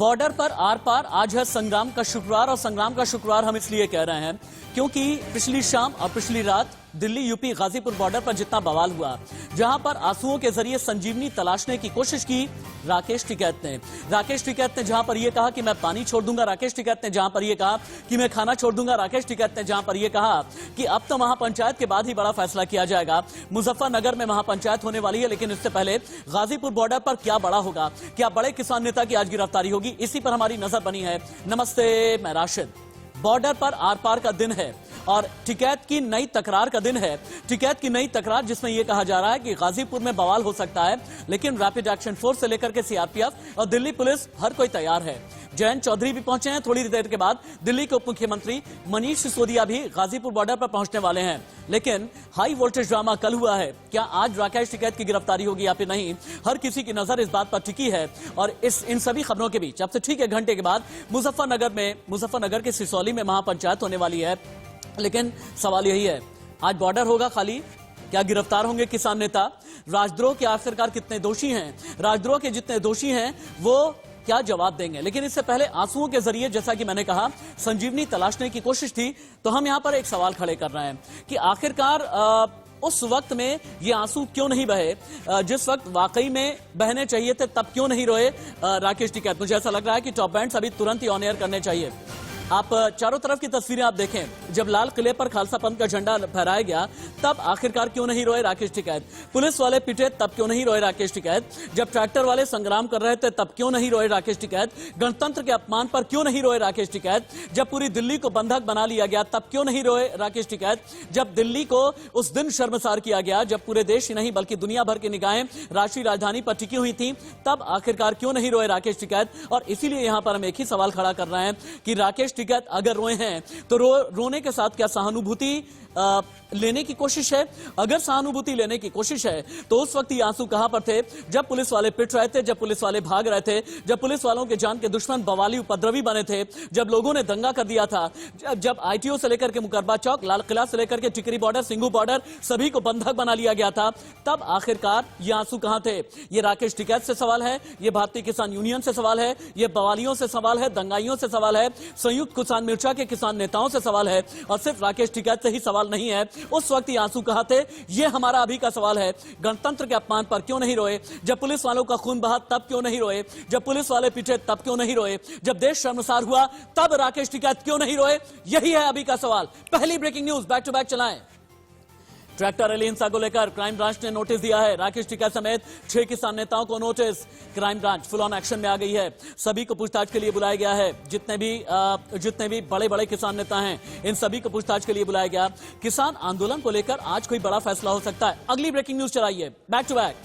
Border पर are पार आज है संग्राम का शुक्रवार, और संग्राम का शुक्रवार हम इसलिए कह रहे हैं क्योंकि पिछली शाम और पिछली रात दिल्ली यूपी गाजीपुर बॉर्डर पर जितना बवाल हुआ, जहां पर आंसुओं के जरिए संजीवनी तलाशने की कोशिश की राकेश टिकैत ने जहां पर यह कहा कि मैं पानी छोड़ दूंगा, राकेश टिकैत ने जहां पर यह कहा कि मैं खाना छोड़ दूंगा, राकेश टिकैत ने जहां पर यह कहा कि अब तो महापंचायत के बाद ही बड़ा फैसला किया जाएगा। मुजफ्फरनगर में महापंचायत होने वाली है, लेकिन इससे पहले गाजीपुर बॉर्डर पर क्या बड़ा होगा, क्या बड़े किसान नेता की आज गिरफ्तारी होगी, इसी पर हमारी नजर बनी है। नमस्ते, मैं राशिद। बॉर्डर पर आर पार का दिन है और टिकैत की नई तकरार का दिन है। टिकैत की नई तकरार जिसमें यह कहा जा रहा है कि गाजीपुर में बवाल हो सकता है, लेकिन रैपिड एक्शन फोर्स से लेकर के सीआरपीएफ और दिल्ली पुलिस हर कोई तैयार है। जयंत चौधरी भी पहुंचे हैं। थोड़ी देर के बाद दिल्ली के उप मुख्यमंत्री मनीष सिसोदिया भी गाजीपुर बॉर्डर पर पहुंचने वाले हैं। लेकिन हाई वोल्टेज ड्रामा कल हुआ है, क्या आज राकेश टिकैत की गिरफ्तारी होगी या फिर नहीं, हर किसी की नजर इस बात पर टिकी है। और इन सभी खबरों के बीच अब से ठीक 1 घंटे के बाद मुजफ्फरनगर के सिसौली में महापंचायत होने वाली है। लेकिन सवाल यही है, आज बॉर्डर होगा खाली, क्या गिरफ्तार होंगे किसान नेता? राजद्रोह के आखिरकार कितने दोषी हैं? राजद्रोह के जितने दोषी हैं वो क्या जवाब देंगे? लेकिन इससे पहले आंसुओं के जरिए, जैसा कि मैंने कहा, संजीवनी तलाशने की कोशिश थी, तो हम यहां पर एक सवाल खड़े कर रहे हैं कि आखिरकार उस वक्त में ये आंसू क्यों नहीं बहे, जिस वक्त वाकई में बहने चाहिए थे, तब क्यों नहीं रोए राकेश टिकैत? मुझे ऐसा लग रहा है कि टॉप बैंड्स अभी तुरंत ही ऑन एयर करने चाहिए। आप चारों तरफ की तस्वीरें आप देखें, जब लाल किले पर खालसा पंथ का झंडा फहराया गया तब आखिरकार क्यों नहीं रोए राकेश टिकैत? पुलिस वाले पिटे तब क्यों नहीं रोए राकेश टिकैत? जब ट्रैक्टर वाले संग्राम कर रहे थे तब क्यों नहीं रोए राकेश टिकैत? गणतंत्र के अपमान पर क्यों नहीं रोए राकेश टिकैत? जब पूरी दिल्ली को बंधक बना लिया गया तब क्यों नहीं रोए राकेश टिकैत? जब दिल्ली को उस दिन शर्मसार किया गया, जब पूरे देश ही नहीं बल्कि दुनिया भर की निगाहें राष्ट्रीय राजधानी पर टिकी हुई थी, तब आखिरकार क्यों नहीं रोए राकेश टिकैत? और इसीलिए यहां पर हम एक ही सवाल खड़ा कर रहे हैं कि राकेश टिकैत अगर रोए हैं तो रोने के साथ क्या सहानुभूति लेने की कोशिश है? अगर सहानुभूति लेने की कोशिश है तो उस वक्त ये आंसू कहां पर थे? जब पुलिस वाले पिट रहे थे, जब पुलिस वाले भाग रहे थे, जब पुलिस वालों के जान के दुश्मन बवाली उपद्रवी बने थे, जब लोगों ने दंगा कर दिया था, जब आईटीओ से लेकर के मुकरबा चौक, लाल किला से लेकर के टिकरी बॉर्डर, सिंघू बॉर्डर, सभी को बंधक बना लिया गया था, तब आखिरकार ये आंसू कहां थे? ये राकेश टिकैत से सवाल है, ये भारतीय किसान यूनियन से सवाल है, ये बवालियों से सवाल है, दंगाइयों से सवाल है, संयुक्त किसान मोर्चा के किसान नेताओं से सवाल है, और सिर्फ राकेश टिकैत से ही सवाल नहीं है। उस वक्त ये आंसू कहां थे? ये हमारा अभी का सवाल है। गणतंत्र के अपमान पर क्यों नहीं रोए? जब पुलिस वालों का खून बहा तब क्यों नहीं रोए? जब पुलिस वाले पिटे तब क्यों नहीं रोए? जब देश शर्मसार हुआ तब राकेश टिकैत क्यों नहीं रोए? यही है अभी का सवाल। पहली breaking news, back to back चलाएं। ट्रैक्टर रैली हिंसा को लेकर क्राइम ब्रांच ने नोटिस दिया है। राकेश टिकैत समेत 6 किसान नेताओं को notice. Crime branch full on action में आ गई है। सभी को पूछताछ के लिए बुलाया गया है। जितने भी बड़े बड़े किसान नेता हैं, इन सभी को पूछताछ के लिए बुलाया गया। किसान आंदोलन को लेकर आज कोई बड़ा फैसला हो सकता है। अगली ब्रेकिंग न्यूज चलाइए, बैक टू बैक।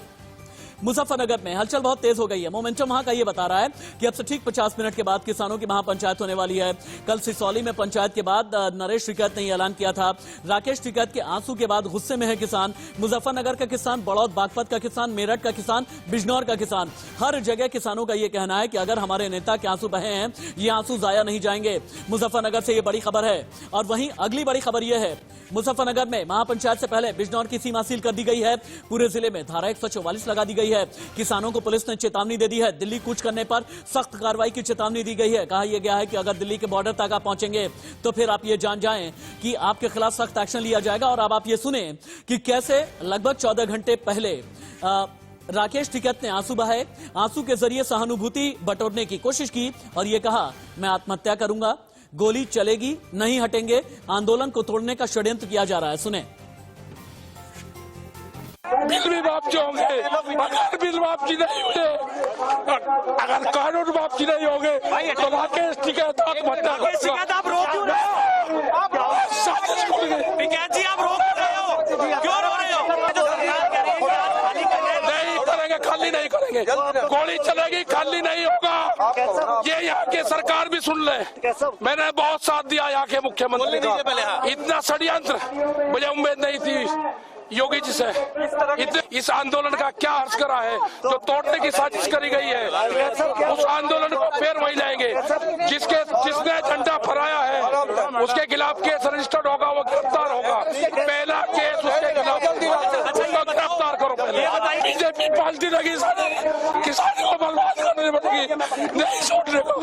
मुजफ्फरनगर में हलचल बहुत तेज हो गई है। मोमेंटम वहां का ये बता रहा है कि अब से ठीक 50 मिनट के बाद किसानों की महापंचायत होने वाली है। कल सिसौली में पंचायत के बाद नरेश टिकैत ने यह ऐलान किया था। राकेश टिकैत के आंसू के बाद गुस्से में है किसान। मुजफ्फरनगर का किसान, बड़ौद बागपत का किसान, मेरठ का किसान, बिजनौर का किसान, हर जगह किसानों का यह कहना है कि अगर हमारे नेता के आंसू बहे हैं, ये आंसू जाया नहीं जाएंगे। मुजफ्फरनगर से यह बड़ी खबर है। और वहीं अगली बड़ी खबर यह है, मुजफ्फरनगर में महापंचायत से पहले बिजनौर की सीमा सील कर दी गई है। पूरे जिले में धारा 144 लगा दी गई है। किसानों को पुलिस ने चेतावनी दे दी है। दिल्ली कूच करने पर सख्त कार्रवाई की चेतावनी दी गई है। कहा यह गया है कि अगर दिल्ली के बॉर्डर तक आप पहुंचेंगे तो फिर आप ये जान जाएं कि आपके खिलाफ सख्त एक्शन लिया जाएगा। और अब आप ये सुने कि कैसे लगभग 14 घंटे पहले राकेश टिकैत ने आंसू बहाए, आंसू के जरिए सहानुभूति बटोरने की कोशिश की और यह कहा, मैं आत्महत्या करूंगा, गोली चलेगी, नहीं हटेंगे, आंदोलन को तोड़ने का षड्यंत्र किया जा रहा है। सुने। बिल भी वापसी होंगे, अगर बिल वापसी नहीं हुए, अगर कानून वापसी नहीं होंगे तो राकेश टिकैत आत्महत्या करेगा। आप रोक क्यों रहे हो? टिकैत जी आप रोक रहे हो, क्यों रो रहे हो? नहीं करेंगे, खाली नहीं करेंगे, गोली चलेगी, खाली नहीं होगा। ये यहाँ की सरकार भी सुन ले। मैंने बहुत साथ दिया यहाँ के मुख्यमंत्री का। इतना षड्यंत्र मुझे उम्मीद नहीं थी योगी जी से। इस आंदोलन का क्या अर्थ करा है जो तोड़ने की साजिश करी गई है। उस आंदोलन को फिर वही लाएंगे जिसने झंडा फहराया है, उसके खिलाफ केस रजिस्टर्ड होगा, वो गिरफ्तार होगा। पहला केस उसके खिलाफ, उसको गिरफ्तार करो। पहले बीजेपी पार्टी लगी किसानों को बर्बाद करने देनी पड़ेगी, नहीं छोड़ने को।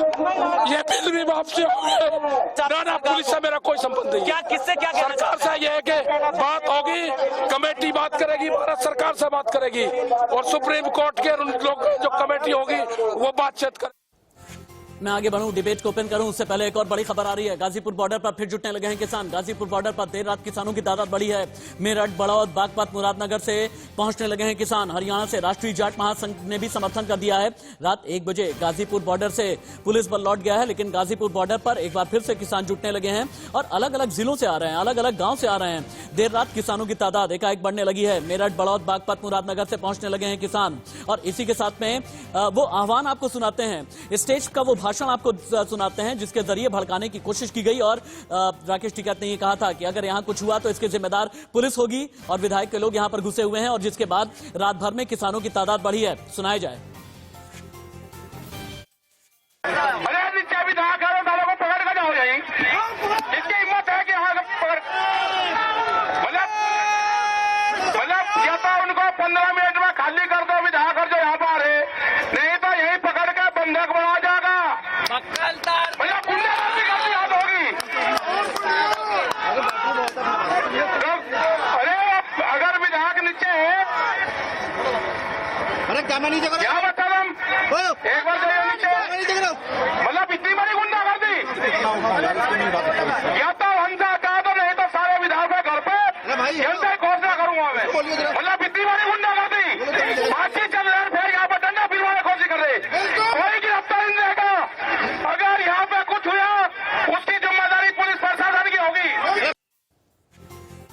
ये बिल भी वापसी होगी ना, पुलिस से मेरा कोई संबंध नहीं। क्या किससे क्या कहना सरकार से ये है कि बात होगी, कमेटी बात करेगी, भारत सरकार से बात करेगी और सुप्रीम कोर्ट के उन लोग जो कमेटी होगी वो बातचीत करेगी। मैं आगे बढ़ूं, डिबेट को ओपन करूं उससे पहले एक और बड़ी खबर आ रही है। गाजीपुर बॉर्डर पर फिर जुटने लगे हैं किसान। गाजीपुर बॉर्डर पर देर रात किसानों की तादाद बढ़ी है। मेरठ, बड़ौद, बागपत, मुरादनगर से पहुंचने लगे हैं किसान। हरियाणा से राष्ट्रीय जाट महासंघ ने भी समर्थन कर दिया है। रात 1 बजे गाजीपुर बॉर्डर से पुलिस बल लौट गया है, लेकिन गाजीपुर बॉर्डर पर एक बार फिर से किसान जुटने लगे हैं और अलग अलग जिलों से आ रहे हैं, अलग अलग गांव से आ रहे हैं। देर रात किसानों की तादाद एकाएक बढ़ने लगी है। मेरठ, बड़ौद, बागपत, मुरादनगर से पहुंचने लगे हैं किसान और इसी के साथ में वो आह्वान आपको सुनाते हैं, स्टेज का वो भाषण आपको सुनाते हैं जिसके जरिए भड़काने की कोशिश की गई। और राकेश टिकैत ने ये कहा था कि अगर यहां कुछ हुआ तो इसके जिम्मेदार पुलिस होगी और विधायक के लोग यहां पर घुसे हुए हैं और जिसके बाद रात भर में किसानों की तादाद बढ़ी है। सुनाया जाए। विधायक को पकड़ कर जाओ, यही इसकी हिम्मत है कि मतलब या तो उनको 15 मिनट में खाली कर दो विधायक जो यहाँ पर है, नहीं तो यही पकड़ के बंधक बना जाएगा। भैया गुंडागर्दी करनी याद होगी। अरे अगर विधायक नीचे है, अरे कैमरा नीचे करो, क्या बता दम एक बार जाइए नीचे। मतलब इतनी बड़ी गुंडागर्दी या तो हमसे कहा तो नहीं तो सारे विधायकों के घर पे जनता घोषणा करूंगा मैं। मतलब इतनी बड़ी गुंडागर्दी बातचीत चल रहा है, फिर यहाँ पर डंडा फिरवाने की कोशिश कर रहे, कोई गिरफ्तारी नहीं रहेगा। अगर यहाँ पे कुछ हुआ उसकी जिम्मेदारी पुलिस प्रशासन की होगी।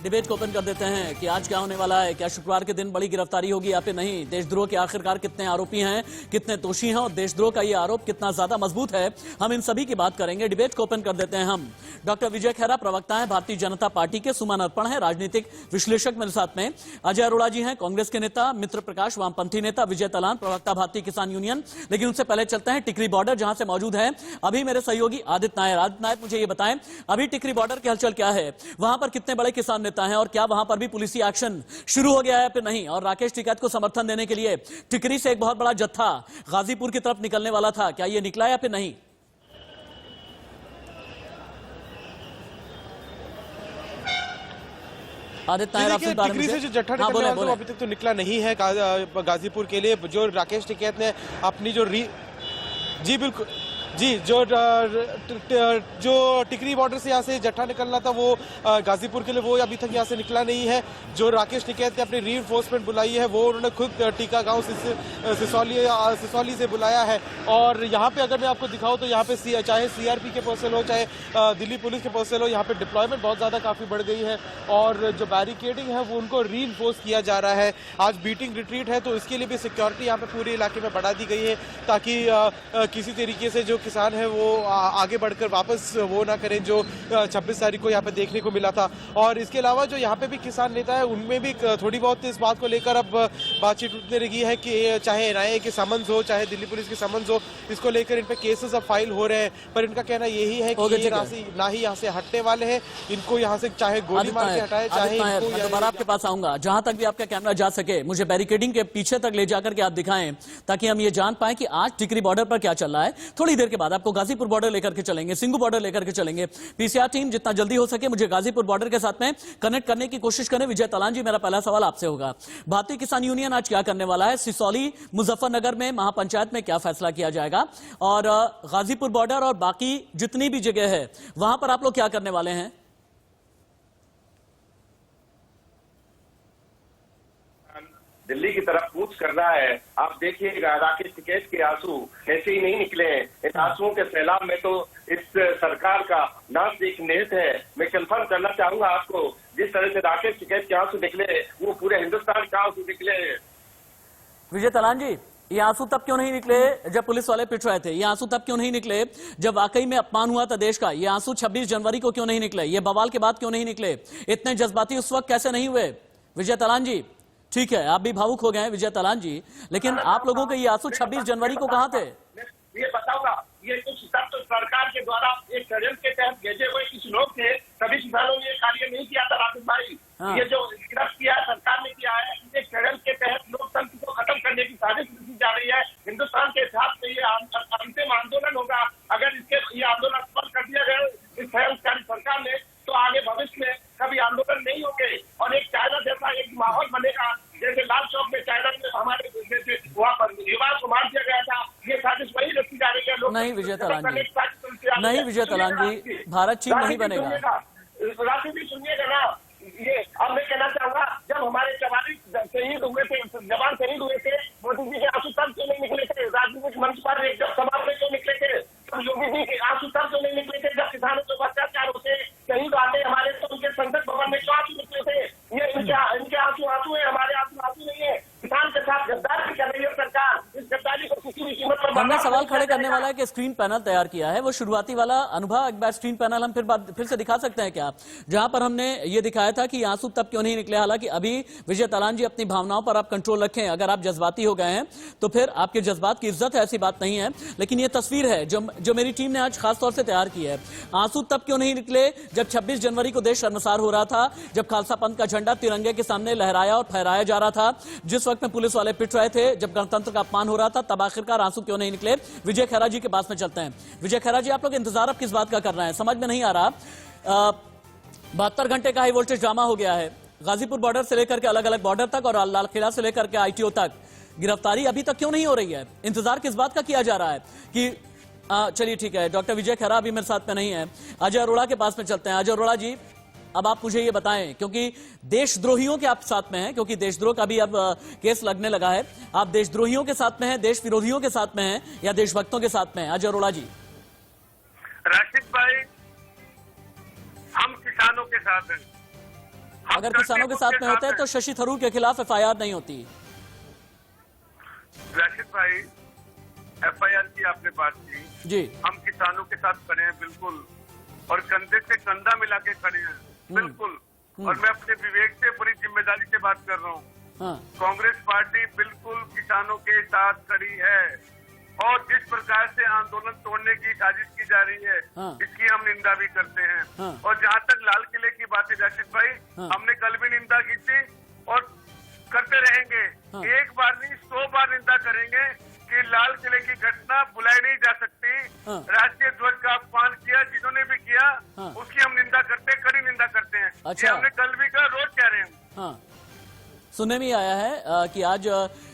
डिबेट को ओपन कर देते हैं कि आज क्या होने वाला है। क्या शुक्रवार के दिन बड़ी गिरफ्तारी होगी या फिर नहीं? देशद्रोह के आखिरकार कितने आरोपी हैं, कितने दोषी हैं और देशद्रोह का ये आरोप कितना ज्यादा मजबूत है, हम इन सभी की बात करेंगे। डिबेट को ओपन कर देते हैं हम। डॉक्टर विजय खैरा प्रवक्ता है भारतीय जनता पार्टी के, सुमन अर्पण है राजनीतिक विश्लेषक मेरे साथ में, अजय अरोड़ा जी हैं कांग्रेस के नेता, मित्र प्रकाश वामपंथी नेता, विजय तलान प्रवक्ता भारतीय किसान यूनियन। लेकिन उससे पहले चलते हैं टिकरी बॉर्डर जहां से मौजूद है अभी मेरे सहयोगी आदित्य नायर। आदित्य नायर, मुझे ये बताएं अभी टिकरी बॉर्डर की हलचल क्या है, वहां पर कितने बड़े किसान नेता हैं और क्या वहां पर भी पुलिसी एक्शन शुरू हो गया है फिर नहीं? और राकेश टिकैत को समर्थन देने के लिए टिकरी से एक बहुत बड़ा जत्था गाजीपुर की तरफ निकलने वाला था, क्या यह निकला या फिर नहीं? टिकरी से जो जत्था निकलने वाला था अभी तक तो निकला नहीं है गाजीपुर के लिए। जो राकेश टिकैत ने अपनी जी बिल्कुल जी, जो टिकरी बॉर्डर से यहाँ से जट्ठा निकलना था वो गाजीपुर के लिए, वो अभी तक यहाँ से निकला नहीं है। जो राकेश टिकैत ने अपनी रीइंफोर्समेंट बुलाई है वो उन्होंने खुद टीका गांव सिसौली से बुलाया है। और यहाँ पे अगर मैं आपको दिखाऊं तो यहाँ पे चाहे सीआरपी के पर्सनल हो, चाहे दिल्ली पुलिस के पर्सनल हो, यहाँ पे डिप्लॉयमेंट बहुत ज्यादा काफी बढ़ गई है और जो बैरिकेडिंग है वो उनको रीइंफोर्स किया जा रहा है। आज बीटिंग रिट्रीट है तो इसके लिए भी सिक्योरिटी यहाँ पे पूरे इलाके में बढ़ा दी गई है ताकि किसी तरीके से जो किसान है वो आगे बढ़कर वापस वो ना करें जो 26 तारीख को यहाँ पे देखने को मिला था। और इसके अलावा जो यहाँ पे भी किसान नेता है उनमें भी थोड़ी बहुत इस बात को लेकर अब बातचीत उठने लगी है कि चाहे एनआईए के समन्स हो, चाहे दिल्ली पुलिस के समन्स हो, इसको लेकर इन पे केसेस अब फाइल हो रहे हैं। पर इनका कहना यही है कि ये ना ही यहाँ से हटने वाले हैं, इनको यहाँ से चाहे गोली मार के हटाए, चाहे दोबारा आपके पास आऊंगा जहां तक भी आपका कैमरा जा सके, मुझे बैरिकेडिंग के पीछे तक ले जाकर के आप दिखाएं ताकि हम ये जान पाए कि आज टिकरी बॉर्डर पर क्या चल रहा है। थोड़ी देर के बाद आपको गाजीपुर बॉर्डर लेकर के चलेंगे, सिंगू बॉर्डर लेकर के चलेंगे। पीसीआर टीम जितना जल्दी हो सके मुझे गाजीपुर बॉर्डर के साथ में कनेक्ट करने की कोशिश करें। विजय तलान जी, मेरा पहला सवाल आपसे होगा, भारतीय किसान यूनियन आज क्या करने वाला है? सिसौली मुजफ्फरनगर में महापंचायत में क्या फैसला किया जाएगा और गाजीपुर बॉर्डर और बाकी जितनी भी जगह है वहां पर आप लोग क्या करने वाले हैं? दिल्ली की तरफ कूच कर रहा है। आप देखिएगा राकेश टिकैत के आंसू ऐसे ही नहीं निकले हैं। इन आंसुओं के सैलाब में तो इस सरकार का नाश एक निहित है। मैं कंफर्म करना चाहूंगा आपको, जिस तरह से राकेश टिकैत के आंसू निकले वो पूरे हिंदुस्तान के आंसू निकले। विजय तलान जी, ये आंसू तब क्यों नहीं निकले जब पुलिस वाले पिट रहे थे? ये आंसू तब क्यों नहीं निकले जब वाकई में अपमान हुआ था देश का? ये आंसू 26 जनवरी को क्यों नहीं निकले? ये बवाल के बाद क्यों नहीं निकले? इतने जज्बाती उस वक्त कैसे नहीं हुए? विजय तलान जी, ठीक है आप भी भावुक हो गए हैं विजय तलान जी, लेकिन आप लोगों के ये आंसू 26 जनवरी को कहां थे? ये बताऊंगा, ये कुछ सब तो सरकार के द्वारा एक षड्यंत्र के तहत भेजे हुए कुछ लोग थे। सभी किसानों ने ये कार्य नहीं किया था राकेश भाई। ये जो गिरफ्त किया है सरकार ने किया है, एक षड्यंत्र के तहत लोकतंत्र को खत्म करने की साजिश की जा रही है। हिंदुस्तान के इतिहास में ये नहीं विजय तलान जी, नहीं विजय तलान जी, भारत चीन नहीं बनेगा। राशि भी सुनिएगा ना, ये अब मैं कहना चाहूंगा, जब हमारे 44 शहीद हुए थे, जवान शहीद हुए थे, मोदी जी के आंसू तब क्यों नहीं निकले थे? राजनीतिक मंच पर जब सभा में क्यों निकले थे? तब योगी जी के आंसू तब क्यों नहीं निकले थे? जब किसानों को अत्याचार होते, शहीद आते हमारे, तो उनके संसद भवन में क्यों आंसू निकले थे? ये इनके आंसू है, हमारे आंसू नहीं है। किसान के साथ गद्दारी कर रही है सरकार, इस गद्दारी को किसी भी कीमत पर हमने सवाल खड़े करने वाला है कि स्क्रीन पैनल तैयार किया है, वो शुरुआती वाला अनुभव एक बार स्क्रीन पैनल हम फिर से दिखा सकते हैं क्या, जहां पर हमने ये दिखाया था कि आंसू तब क्यों नहीं निकले। हालांकि अभी विजय तलान जी अपनी भावनाओं पर आप कंट्रोल रखें, अगर आप जज्बाती हो गए हैं तो फिर आपके जज्बात की इज्जत है, ऐसी बात नहीं है, लेकिन ये तस्वीर है जो मेरी टीम ने आज खासतौर से तैयार की है। आंसू तब क्यों नहीं निकले जब 26 जनवरी को देश शर्मसार हो रहा था, जब खालसा पंथ का झंडा तिरंगे के सामने लहराया और फहराया जा रहा था, जिस वक्त में पुलिस वाले पिट रहे थे, जब गणतंत्र का अपमान हो रहा था, तब आखिरकार आंसू क्यों नहीं निकले। विजय खैरा जी के पास में चलते हैं। विजय खैरा जी, आप लोग इंतजार अब किस बात का कर रहे हैं, समझ में नहीं आ रहा। 72 घंटे का हाई वोल्टेज ड्रामा हो गया है, गाजीपुर बॉर्डर से लेकर के अलग अलग बॉर्डर तक और लाल किला से लेकर के आईटीओ तक गिरफ्तारी अभी तक क्यों नहीं हो रही है? इंतजार किस बात का किया जा रहा है कि चलिए ठीक है, डॉक्टर विजय खैरा अभी मेरे साथ में नहीं है, अजय अरोड़ा के पास में चलते हैं। अजय अरोड़ा जी, अब आप मुझे ये बताएं, क्योंकि देशद्रोहियों के आप साथ में हैं, क्योंकि देशद्रोह का भी अब केस लगने लगा है, आप देशद्रोहियों के साथ में हैं, देश विरोधियों के साथ में हैं या देशभक्तों के साथ में हैं? अजय अरोड़ा जी। राशिद भाई, हम किसानों के साथ हैं। अगर किसानों के साथ में होते हैं तो शशि थरूर के खिलाफ एफआईआर नहीं होती। राशिद भाई, एफआईआर की आपने बात की जी, हम किसानों के साथ खड़े हैं बिल्कुल, और कंधे से कंधा मिला के खड़े हैं बिल्कुल, और मैं अपने विवेक से पूरी जिम्मेदारी से बात कर रहा हूँ। हाँ, कांग्रेस पार्टी बिल्कुल किसानों के साथ खड़ी है, और जिस प्रकार से आंदोलन तोड़ने की साजिश की जा रही है, हाँ, इसकी हम निंदा भी करते हैं। हाँ, और जहाँ तक लाल किले की बात है राशिद भाई, हाँ, हमने कल भी निंदा की थी और करते रहेंगे। हाँ, एक बार नहीं 100 बार निंदा करेंगे कि लाल किले की घटना भुलाई नहीं जा सकती। हाँ, राष्ट्रीय ध्वज का अपमान किया जिन्होंने भी किया, हाँ, उसकी हम निंदा करते हैं, कड़ी निंदा करते हैं। अच्छा। ये हमने कल भी कहा, रोज कह रहे हैं। हाँ, सुनने में आया है कि आज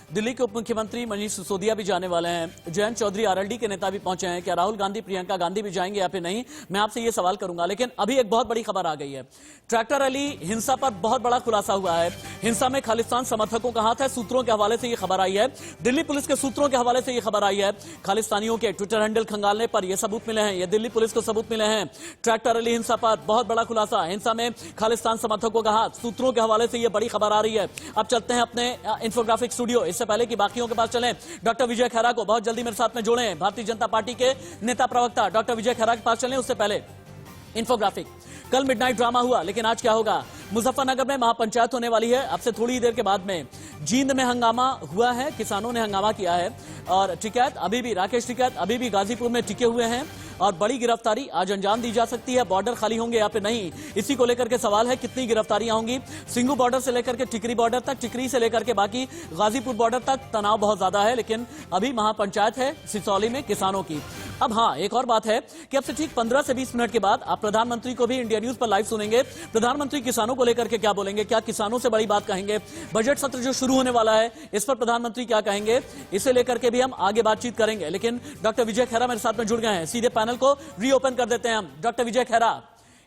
दिल्ली के उप मुख्यमंत्री मनीष सिसोदिया भी जाने वाले हैं, जयंत चौधरी आरएलडी के नेता भी पहुंचे हैं, क्या राहुल गांधी प्रियंका गांधी भी जाएंगे या फिर नहीं, मैं आपसे ये सवाल करूंगा। लेकिन अभी एक बहुत बड़ी खबर आ गई है, ट्रैक्टर रैली हिंसा पर बहुत बड़ा खुलासा हुआ है, हिंसा में खालिस्तान समर्थकों का हाथ है, सूत्रों के हवाले से ये खबर आई है, दिल्ली पुलिस के सूत्रों के हवाले से ये खबर आई है, खालिस्तानियों के ट्विटर हैंडल खंगालने पर यह सबूत मिले हैं, ये दिल्ली पुलिस को सबूत मिले हैं। ट्रैक्टर रैली हिंसा पर बहुत बड़ा खुलासा, हिंसा में खालिस्तान समर्थकों का हाथ, सूत्रों के हवाले से यह बड़ी खबर आ रही है। अब चलते हैं अपने इंफोग्राफिक स्टूडियो, इससे पहले कि बाकियों के पास चलें, डॉक्टर विजय खैरा को बहुत जल्दी मेरे साथ में जोड़ें, भारतीय जनता पार्टी के नेता प्रवक्ता डॉक्टर विजय खैरा के पास चलें, उससे पहले इंफोग्राफिक। कल मिडनाइट ड्रामा हुआ, लेकिन आज क्या होगा? मुजफ्फरनगर में महापंचायत होने वाली है, अब से थोड़ी देर के बाद में जींद में हंगामा हुआ है, किसानों ने हंगामा किया है, और टिकैत अभी भी, राकेश टिकैत अभी भी गाजीपुर में टिके हुए हैं, और बड़ी गिरफ्तारी आज अंजाम दी जा सकती है। बॉर्डर खाली होंगे या फिर नहीं, इसी को लेकर के सवाल है, कितनी गिरफ्तारियां होंगी। सिंगू बॉर्डर से लेकर के टिकरी बॉर्डर तक, टिकरी से लेकर के बाकी गाजीपुर बॉर्डर तक तनाव बहुत ज्यादा है, लेकिन अभी महापंचायत है सिसौली में किसानों की। अब हाँ, एक और बात है कि अब से ठीक 15 से 20 मिनट के बाद आप प्रधानमंत्री को भी इंडिया न्यूज पर लाइव सुनेंगे। प्रधानमंत्री किसानों को लेकर के क्या बोलेंगे, क्या किसानों से बड़ी बात कहेंगे, बजट सत्र जो शुरू होने वाला है इस पर प्रधानमंत्री क्या कहेंगे, इसे लेकर के भी हम आगे बातचीत करेंगे। लेकिन डॉक्टर विजय खैरा मेरे साथ में जुड़ गए हैं, सीधे पैनल को रीओपन कर देते हैं हम। डॉक्टर विजय खैरा,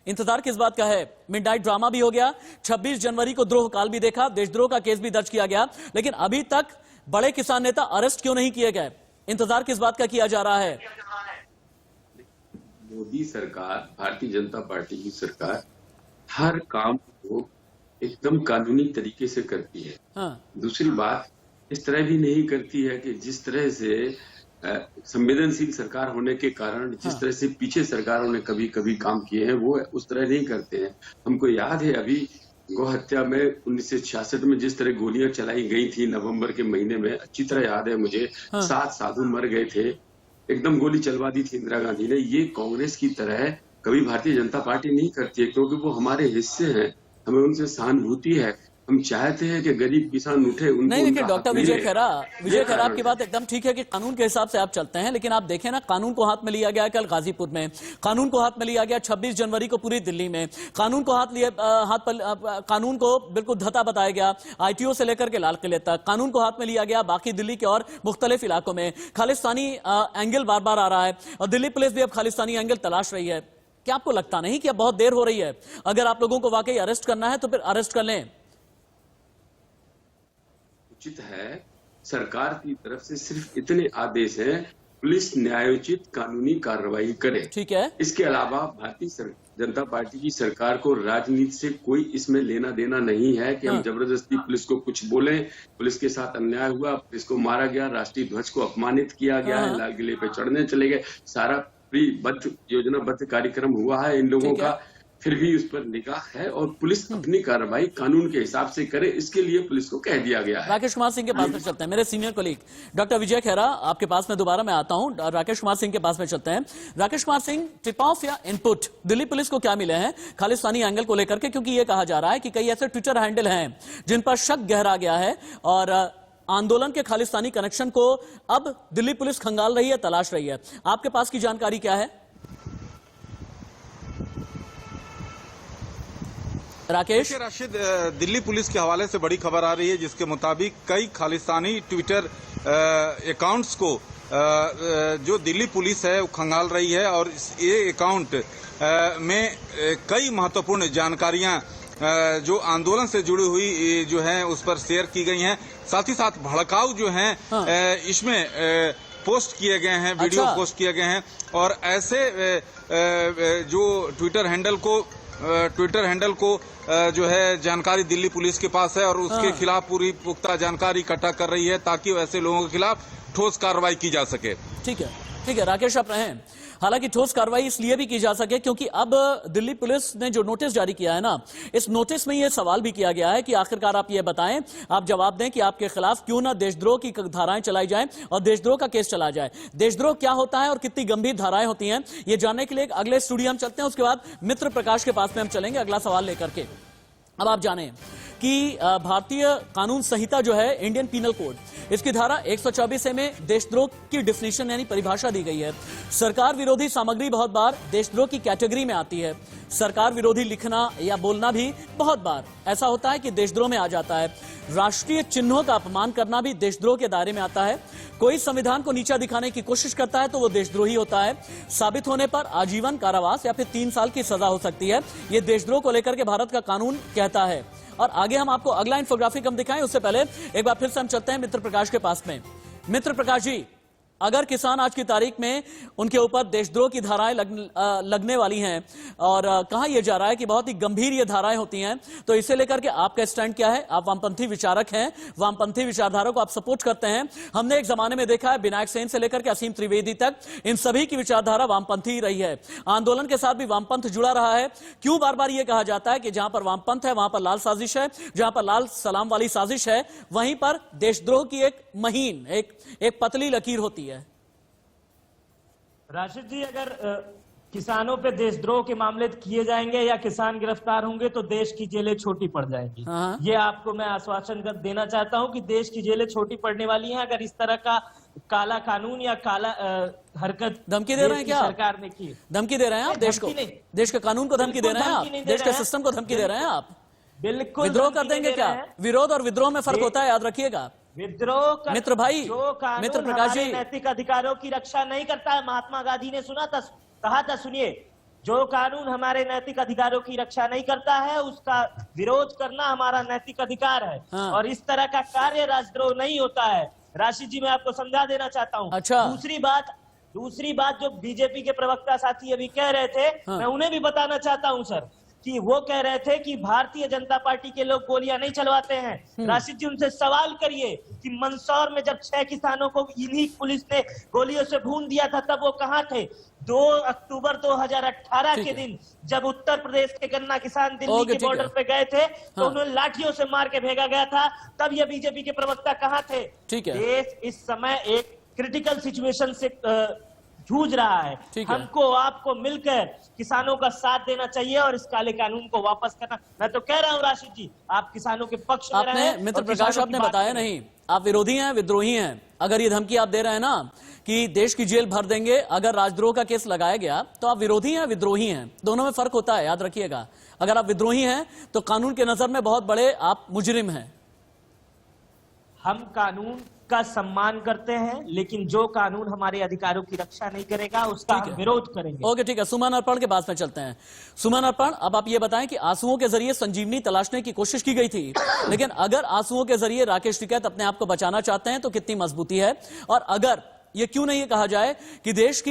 इंतजार किस बात का है? मिडनाइट ड्रामा भी हो गया, 26 जनवरी को द्रोह काल भी देखा, देशद्रोह का केस भी दर्ज किया गया, लेकिन अभी तक बड़े किसान नेता अरेस्ट क्यों नहीं किए गए? इंतजार किस बात का किया जा रहा है? मोदी सरकार, भारतीय जनता पार्टी की सरकार हर काम को एकदम कानूनी तरीके से करती है। हाँ। दूसरी बात, इस तरह भी नहीं करती है कि जिस तरह से संवेदनशील सरकार होने के कारण जिस तरह से पीछे सरकारों ने कभी कभी काम किए हैं, वो उस तरह नहीं करते हैं। हमको याद है अभी गौ हत्या में 1966 में जिस तरह गोलियां चलाई गई थी नवंबर के महीने में, अच्छी तरह याद है मुझे। 7 साधु मर गए थे, एकदम गोली चलवा दी थी इंदिरा गांधी ने। ये कांग्रेस की तरह कभी भारतीय जनता पार्टी नहीं करती है, क्योंकि वो हमारे हिस्से हैं, हमें उनसे सहानुभूति है, हम चाहते हैं कि गरीब किसान उठे। उनको नहीं, देखिए उनका डॉक्टर हक विजय मिले। खैरा आपकी बात एकदम ठीक है कि कानून के हिसाब से आप चलते हैं, लेकिन आप देखें ना, कानून को हाथ में लिया गया कल गाजीपुर में, कानून को हाथ में लिया गया 26 जनवरी को पूरी दिल्ली में, कानून को कानून को बिल्कुल धता बताया गया ITO से लेकर के लाल किले तक, कानून को हाथ में लिया गया बाकी दिल्ली के और मुख्तलिफ इलाकों में। खालिस्तानी एंगल बार बार आ रहा है और दिल्ली पुलिस भी अब खालिस्तानी एंगल तलाश रही है। क्या आपको लगता नहीं कि अब बहुत देर हो रही है? अगर आप लोगों को वाकई अरेस्ट करना है तो फिर अरेस्ट कर लें। उचित है, सरकार की तरफ से सिर्फ इतने आदेश हैं, पुलिस न्यायोचित कानूनी कार्रवाई करे। ठीक है। इसके अलावा भारतीय जनता पार्टी की सरकार को राजनीति से कोई इसमें लेना देना नहीं है कि हम जबरदस्ती पुलिस को कुछ बोले। पुलिस के साथ अन्याय हुआ, पुलिस को मारा गया, राष्ट्रीय ध्वज को अपमानित किया गया है, लाल किले पे चढ़ने चले गए, सारा प्रीबद्ध योजनाबद्ध कार्यक्रम हुआ है इन लोगों का, फिर भी उस पर निगाह है और पुलिस अपनी कार्रवाई कानून के हिसाब से करे, इसके लिए पुलिस को कह दिया गया है। राकेश कुमार सिंह के पास में चलते हैं, मेरे सीनियर कोलीग डॉक्टर विजय खैरा, आपके पास में दोबारा मैं आता हूं। राकेश कुमार सिंह के पास में चलते हैं। राकेश कुमार सिंह, टिप ऑफ या इनपुट दिल्ली पुलिस को क्या मिले हैं खालिस्तानी एंगल को लेकर के? क्योंकि यह कहा जा रहा है कि कई ऐसे ट्विटर हैंडल हैं जिन पर शक गहरा गया है और आंदोलन के खालिस्तानी कनेक्शन को अब दिल्ली पुलिस खंगाल रही है, तलाश रही है। आपके पास की जानकारी क्या है राकेश? राशिद, दिल्ली पुलिस के हवाले से बड़ी खबर आ रही है जिसके मुताबिक कई खालिस्तानी ट्विटर अकाउंट्स को जो दिल्ली पुलिस है वो खंगाल रही है और ये अकाउंट में कई महत्वपूर्ण जानकारियां जो आंदोलन से जुड़ी हुई जो है उस पर शेयर की गई हैं। साथ ही साथ भड़काऊ जो हैं इसमें पोस्ट किए गए हैं, वीडियो पोस्ट किए गए हैं और ऐसे जो ट्विटर हैंडल को जो है जानकारी दिल्ली पुलिस के पास है और उसके खिलाफ पूरी पुख्ता जानकारी इकट्ठा कर रही है ताकि ऐसे लोगों के खिलाफ ठोस कार्रवाई की जा सके। ठीक है राकेश, आप रहें। हालांकि ठोस कार्रवाई इसलिए भी की जा सके क्योंकि अब दिल्ली पुलिस ने जो नोटिस जारी किया है ना, इस नोटिस में यह सवाल भी किया गया है कि आखिरकार आप ये बताएं, आप जवाब दें कि आपके खिलाफ क्यों ना देशद्रोह की धाराएं चलाई जाएं और देशद्रोह का केस चला जाए। देशद्रोह क्या होता है और कितनी गंभीर धाराएं होती हैं, ये जानने के लिए अगले स्टूडियो हम चलते हैं, उसके बाद मित्र प्रकाश के पास में हम चलेंगे अगला सवाल लेकर के। अब आप जानें कि भारतीय कानून संहिता जो है, इंडियन पीनल कोड, इसकी धारा 124A में देशद्रोह की डिफिनीशन यानी परिभाषा दी गई है। सरकार विरोधी सामग्री बहुत बार देशद्रोह की कैटेगरी में आती है। सरकार विरोधी लिखना या बोलना भी बहुत बार ऐसा होता है कि देशद्रोह में आ जाता है। राष्ट्रीय चिन्हों का अपमान करना भी देशद्रोह के दायरे में आता है। कोई संविधान को नीचा दिखाने की कोशिश करता है तो वो देशद्रोही होता है। साबित होने पर आजीवन कारावास या फिर 3 साल की सजा हो सकती है। ये देशद्रोह को लेकर के भारत का कानून कहता है। और आगे हम आपको अगला इंफोग्राफिक हम दिखाएं, उससे पहले एक बार फिर से हम चलते हैं मित्र प्रकाश के पास में। मित्र प्रकाश जी, अगर किसान आज की तारीख में उनके ऊपर देशद्रोह की धाराएं लगने वाली हैं और कहा यह जा रहा है कि बहुत ही गंभीर ये धाराएं होती हैं, तो इसे लेकर के आपका स्टैंड क्या है? आप वामपंथी विचारक हैं, वामपंथी विचारधारा को आप सपोर्ट करते हैं। हमने एक जमाने में देखा है विनायक सेन से लेकर के असीम त्रिवेदी तक, इन सभी की विचारधारा वामपंथी ही रही है। आंदोलन के साथ भी वामपंथ जुड़ा रहा है। क्यों बार बार यह कहा जाता है कि जहां पर वामपंथ है वहां पर लाल साजिश है, जहां पर लाल सलाम वाली साजिश है वहीं पर देशद्रोह की एक महीन एक पतली लकीर होती है। राशिद जी, अगर किसानों पे देशद्रोह के मामले किए जाएंगे या किसान गिरफ्तार होंगे तो देश की जेलें छोटी पड़ जाएंगी। ये आपको मैं आश्वासन देना चाहता हूं कि देश की जेलें छोटी पड़ने वाली हैं अगर इस तरह का काला कानून या काला हरकत धमकी दे रहे हैं क्या सरकार ने की? धमकी दे रहे हैं आप देश को, देश के कानून को धमकी दे रहे हैं आप, देश के सिस्टम को धमकी दे रहे हैं आप? बिल्कुल। विद्रोह कर देंगे क्या? विरोध और विद्रोह में फर्क होता है, याद रखिएगा। विद्रोह कर, मित्र भाई, जो कानून मित्र प्रकाश जी, नैतिक अधिकारों की रक्षा नहीं करता है, महात्मा गांधी ने कहा था, सुनिए, जो कानून हमारे नैतिक अधिकारों की रक्षा नहीं करता है उसका विरोध करना हमारा नैतिक अधिकार है। और इस तरह का कार्य राजद्रोह नहीं होता है। राशिद जी, मैं आपको समझा देना चाहता हूँ। अच्छा। दूसरी बात जो बीजेपी के प्रवक्ता साथी अभी कह रहे थे, मैं उन्हें भी बताना चाहता हूँ सर, कि वो कह रहे थे कि भारतीय जनता पार्टी के लोग गोलियां नहीं चलवाते हैं। राशिद जी, उनसे सवाल करिए कि मंदसौर में जब 6 किसानों को इन्हीं पुलिस ने गोलियों से भून दिया था तब वो कहाँ थे? 2 अक्टूबर 2018 के दिन जब उत्तर प्रदेश के गन्ना किसान दिल्ली के बॉर्डर पे गए थे तो उन्हें लाठियों से मार के भेजा गया था, तब ये बीजेपी के प्रवक्ता कहाँ थे? ठीक है। देश इस समय एक क्रिटिकल सिचुएशन से जूझ रहा है। ठीक है। हमको आपको मिलकर किसानों का साथ देना चाहिए और इस काले कानून को वापस करना। मैं तो कह रहा हूँ राशिद जी, आप किसानों के पक्ष में आपने रहें। मित्र और प्रकाश किसानों आपने की बात बताया करें। नहीं, आप विरोधी हैं, विद्रोही हैं। अगर ये धमकी आप दे रहे हैं ना कि देश की जेल भर देंगे अगर राजद्रोह का केस लगाया गया, तो आप विरोधी हैं, विद्रोही हैं। दोनों में फर्क होता है, याद रखिएगा। अगर आप विद्रोही हैं तो कानून के नजर में बहुत बड़े आप मुजरिम हैं। हम कानून का सम्मान करते हैं, लेकिन जो कानून हमारे अधिकारों की रक्षा नहीं करेगा उसका हम विरोध करेंगे। ओके, ठीक है। सुमन अर्पण के पास में चलते हैं। सुमन अर्पण, अब आप ये बताएं कि आंसुओं के जरिए संजीवनी तलाशने की कोशिश की गई थी, लेकिन अगर आंसुओं के जरिए राकेश टिकैत अपने आप को बचाना चाहते हैं तो कितनी मजबूती है, और अगर ये क्यों नहीं कहा जाए कि देश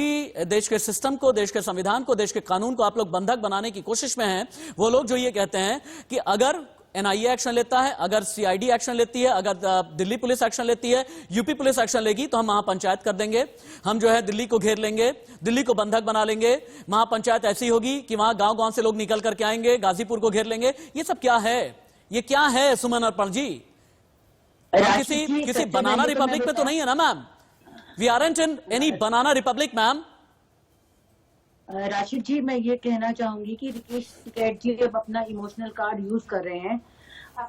के सिस्टम को, देश के संविधान को, देश के कानून को आप लोग बंधक बनाने की कोशिश में हैं, वो लोग जो ये कहते हैं कि अगर एनआईए एक्शन लेता है, अगर सीआईडी एक्शन लेती है, अगर दिल्ली पुलिस एक्शन लेती है, यूपी पुलिस एक्शन लेगी, तो हम महापंचायत कर देंगे, हम जो है दिल्ली को घेर लेंगे, दिल्ली को बंधक बना लेंगे, महापंचायत ऐसी होगी कि वहां गांव-गांव से लोग निकल करके आएंगे, गाजीपुर को घेर लेंगे। ये सब क्या है? ये क्या है सुमन अर्पण जी? किसी बनाना रिपब्लिक में तो नहीं है ना ma'am? We aren't in any banana republic ma'am. Rashid ji, मैं ये कहना चाहूंगी कि राकेश टिकैत जी अब अपना इमोशनल कार्ड यूज कर रहे हैं।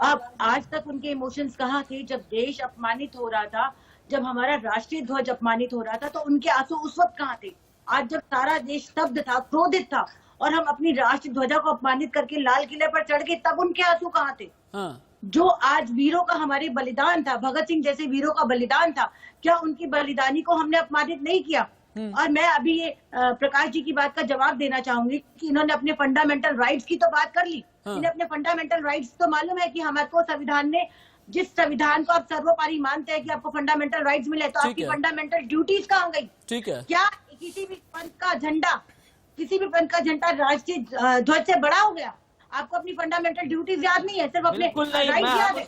अब आज तक उनके इमोशंस कहाँ थे? जब देश अपमानित हो रहा था, जब हमारा राष्ट्रीय ध्वज अपमानित हो रहा था, तो उनके आंसू उस वक्त कहाँ थे? आज जब सारा देश स्तब्ध था, क्रोधित था, और हम अपनी राष्ट्रीय ध्वजा को अपमानित करके लाल किले पर चढ़ गए, तब उनके आंसू कहाँ थे? जो आज वीरों का हमारे बलिदान था, भगत सिंह जैसे वीरों का बलिदान था, क्या उनकी बलिदानी को हमने अपमानित नहीं किया? और मैं अभी ये प्रकाश जी की बात का जवाब देना चाहूंगी कि इन्होंने अपने फंडामेंटल राइट्स की तो बात कर ली। इन्हें अपने फंडामेंटल राइट्स तो मालूम है कि हमारे संविधान ने, जिस संविधान को आप सर्वोपरि मानते हैं कि आपको फंडामेंटल राइट्स मिले, तो आपकी फंडामेंटल ड्यूटीज कहाँ गई? ठीक है। क्या किसी भी पंथ का झंडा राष्ट्रीय ध्वज से बड़ा हो गया? आपको अपनी फंडामेंटल ड्यूटीज याद नहीं है, सिर्फ अपने राइट्स याद है।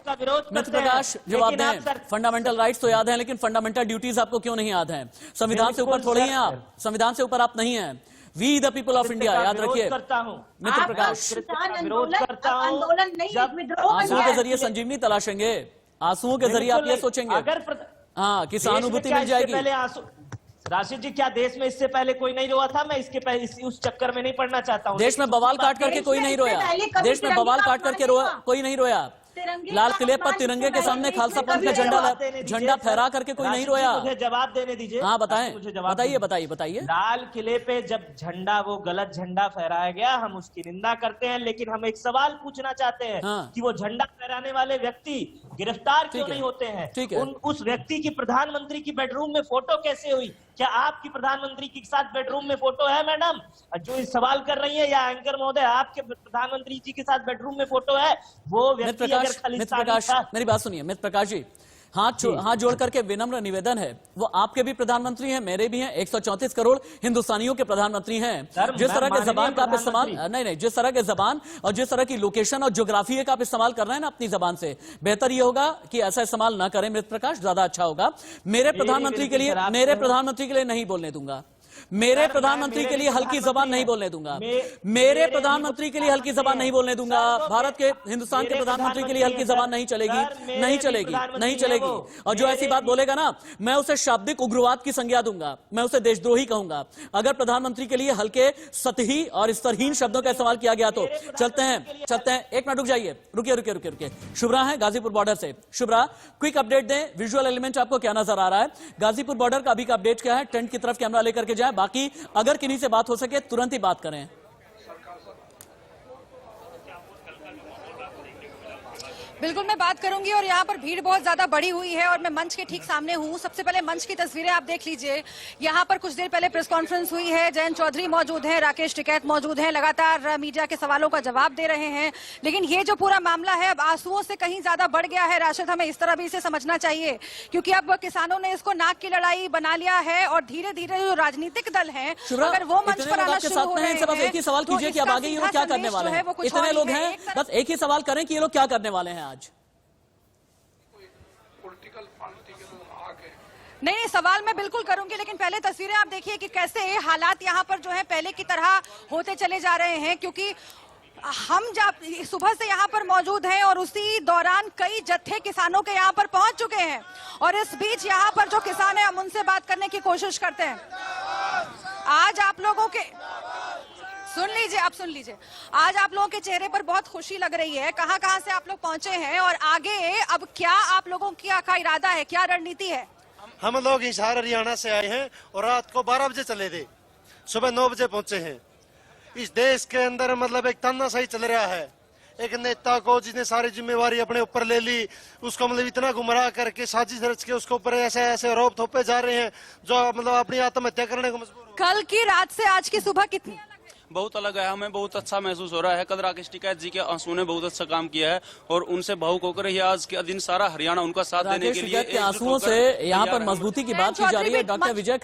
मित्र प्रकाश, जवाब दें। फंडामेंटल राइट्स तो याद है, लेकिन फंडामेंटल ड्यूटीज आपको क्यों नहीं याद है? संविधान से ऊपर थोड़ी हैं आप, संविधान से ऊपर आप नहीं हैं। We the people of India, याद रखिए मित्र प्रकाश। आंदोलन नहीं, विद्रोह। आंसुओं के जरिए संजीवनी तलाशेंगे, आंसुओं के जरिए आप ये सोचेंगे हाँ कि सहानुभूति मिल जाएगी। राशिद जी, क्या देश में इससे पहले कोई नहीं रोया था? मैं इसके पहले उस चक्कर में नहीं पड़ना चाहता हूँ। देश में बवाल काट करके कोई नहीं रोया, देश में बवाल काट करके कोई नहीं रोया। लाल किले पर तिरंगे के सामने खालसा पंथ का झंडा फहरा करके कोई नहीं रोया। मुझे जवाब देने दीजिए। हाँ बताएं, बताइए। लाल किले पे जब झंडा, वो गलत झंडा फहराया गया, हम उसकी निंदा करते हैं, लेकिन हम एक सवाल पूछना चाहते हैं कि वो झंडा फहराने वाले व्यक्ति गिरफ्तार क्यों नहीं होते हैं? उस व्यक्ति की प्रधानमंत्री की बेडरूम में फोटो कैसे हुई? क्या आपकी प्रधानमंत्री के साथ बेडरूम में फोटो है मैडम? जो इस सवाल कर रही है, या एंकर महोदय, आपके प्रधानमंत्री जी के साथ बेडरूम में फोटो है? वो व्यक्ति अगर खालिस्तानी था। मेरी बात सुनिए मित्र प्रकाश जी, हाथ जोड़ करके विनम्र निवेदन है, वो आपके भी प्रधानमंत्री हैं, मेरे भी हैं, 134 करोड़ हिंदुस्तानियों के प्रधानमंत्री हैं। जिस तरह के जबान का आप इस्तेमाल जिस तरह के जबान और जिस तरह की लोकेशन और ज्योग्राफी का आप इस्तेमाल कर रहे हैं ना अपनी जबान से, बेहतर ये होगा कि ऐसा इस्तेमाल ना करें मित्र प्रकाश, ज्यादा अच्छा होगा। मेरे प्रधानमंत्री के लिए नहीं बोलने दूंगा। मेरे प्रधानमंत्री के लिए हल्की जबान नहीं बोलने दूंगा। मेरे प्रधानमंत्री के लिए हल्की जबान नहीं बोलने दूंगा। भारत के, हिंदुस्तान के प्रधानमंत्री के लिए हल्की जबान नहीं चलेगी। और जो ऐसी बात बोलेगा ना, मैं उसे शाब्दिक उग्रवाद की संज्ञा दूंगा, मैं उसे देशद्रोही कहूंगा। अगर प्रधानमंत्री के लिए हल्के, सतही और स्तरहीन शब्दों का इस्तेमाल किया गया तो चलते हैं। एक मिनट रुक जाइए, रुकिए। शुभ्रा है गाजीपुर बॉर्डर से। शुभ्रा, क्विक अपडेट दें, विजुअल एलिमेंट आपको क्या नजर आ रहा है? गाजीपुर बॉर्डर का अभी का अपडेट क्या है? टेंट की तरफ कैमरा लेकर के जाए, बाकी अगर किन्हीं से बात हो सके तुरंत ही बात करें। बिल्कुल मैं बात करूंगी, और यहाँ पर भीड़ बहुत ज्यादा बढ़ी हुई है और मैं मंच के ठीक सामने हूँ। सबसे पहले मंच की तस्वीरें आप देख लीजिए। यहाँ पर कुछ देर पहले प्रेस कॉन्फ्रेंस हुई है, जयंत चौधरी मौजूद हैं, राकेश टिकैत मौजूद हैं, लगातार मीडिया के सवालों का जवाब दे रहे हैं। लेकिन ये जो पूरा मामला है अब आंसुओं से कहीं ज्यादा बढ़ गया है राशिद, हमें इस तरह भी इसे समझना चाहिए, क्योंकि अब किसानों ने इसको नाक की लड़ाई बना लिया है और धीरे धीरे जो राजनीतिक दल है अगर वो मंच पर आना शुरू हो रहे हैं, बस एक ही सवाल कीजिए कि अब आगे ये लोग क्या करने वाले हैं? इतने लोग हैं, बस एक ही सवाल करें कि ये लोग क्या करने वाले हैं आज? नहीं, सवाल मैं बिल्कुल करूंगी, लेकिन पहले तस्वीरें आप देखिए कि कैसे हालात यहाँ पर जो है पहले की तरह होते चले जा रहे हैं, क्योंकि हम जब सुबह से यहाँ पर मौजूद हैं और उसी दौरान कई जत्थे किसानों के यहाँ पर पहुंच चुके हैं, और इस बीच यहाँ पर जो किसान है हम उनसे बात करने की कोशिश करते हैं। आज आप लोगों के सुन लीजिए, आप सुन लीजिए, आज आप लोगों के चेहरे पर बहुत खुशी लग रही है। कहां कहां से आप लोग पहुंचे हैं और आगे अब क्या आप लोगों का इरादा है, क्या रणनीति है? हम लोग हिसार हरियाणा से आए हैं और रात को 12 बजे चले थे, सुबह 9 बजे पहुंचे हैं। इस देश के अंदर मतलब एक तानाशाही चल रहा है। एक नेता को जिसने सारी जिम्मेवारी अपने ऊपर ले ली, उसको मतलब इतना गुमराह करके साजिश रच के उसके ऊपर ऐसे ऐसे आरोप थोपे जा रहे हैं जो मतलब अपनी आत्महत्या करने को मजबूर हो। कल की रात से आज की सुबह कितनी बहुत अलग है, हमें बहुत अच्छा महसूस हो रहा है। कल राकेश टिकैत जी के आंसू ने बहुत अच्छा काम किया है और उनसे भावुक होकर ही आज के दिन सारा हरियाणा उनका साथ देने के लिए के आंसुओं से यहाँ पर मजबूती की बात की जा रही है। डॉक्टर विजय